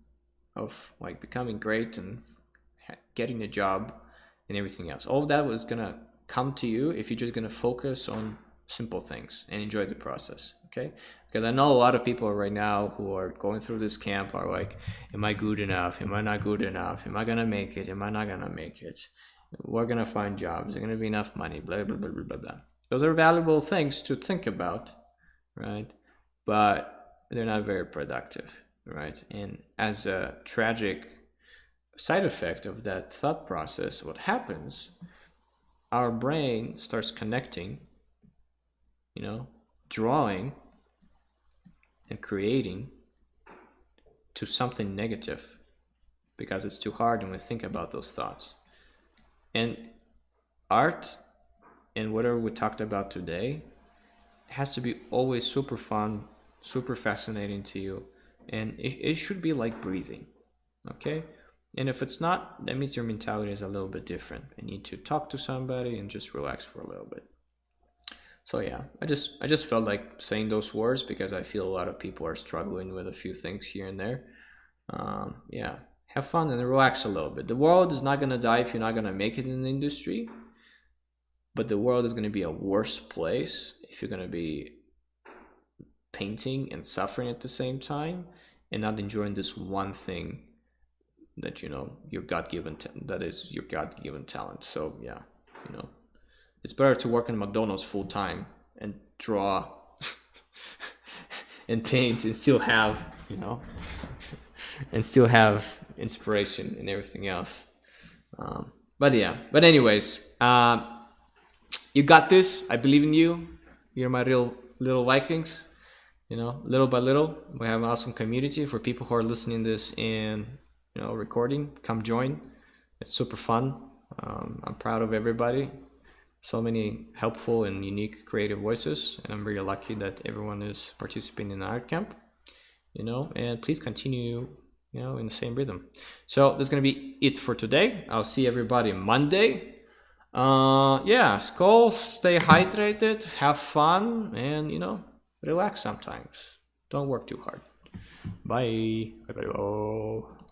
of like becoming great and getting a job and everything else. All of that was gonna come to you if you're just gonna focus on simple things and enjoy the process, okay? Because I know a lot of people right now who are going through this camp are like, am I good enough? Am I not good enough? Am I gonna make it? Am I not gonna make it? We're gonna find jobs. Is there gonna be enough money? Blah, blah, blah, blah, blah, blah. Those are valuable things to think about, right? But they're not very productive, right? And as a tragic side effect of that thought process, what happens, our brain starts connecting, drawing and creating to something negative because it's too hard when we think about those thoughts. And art and whatever we talked about today has to be always super fun, super fascinating to you, and it should be like breathing, okay? And if it's not, that means your mentality is a little bit different. You need to talk to somebody and just relax for a little bit. So yeah, I just felt like saying those words because I feel a lot of people are struggling with a few things here and there. Yeah, have fun and relax a little bit. The world is not gonna die if you're not gonna make it in the industry, but the world is gonna be a worse place if you're gonna be painting and suffering at the same time and not enjoying this one thing that your God-given that is your God-given talent. So yeah, it's better to work in McDonald's full time and draw and paint and still have, you know, and still have inspiration and everything else. But yeah, but anyways, you got this. I believe in you. You're my real little Vikings. You know, little by little, we have an awesome community for people who are listening this in, you know, recording. Come join. It's super fun. I'm proud of everybody. So many helpful and unique creative voices, and I'm really lucky that everyone is participating in the art camp. You know, and please continue, you know, in the same rhythm. So that's gonna be it for today. I'll see everybody Monday. Yeah, skull, stay hydrated, have fun, and, you know, relax sometimes. Don't work too hard. Bye. Bye.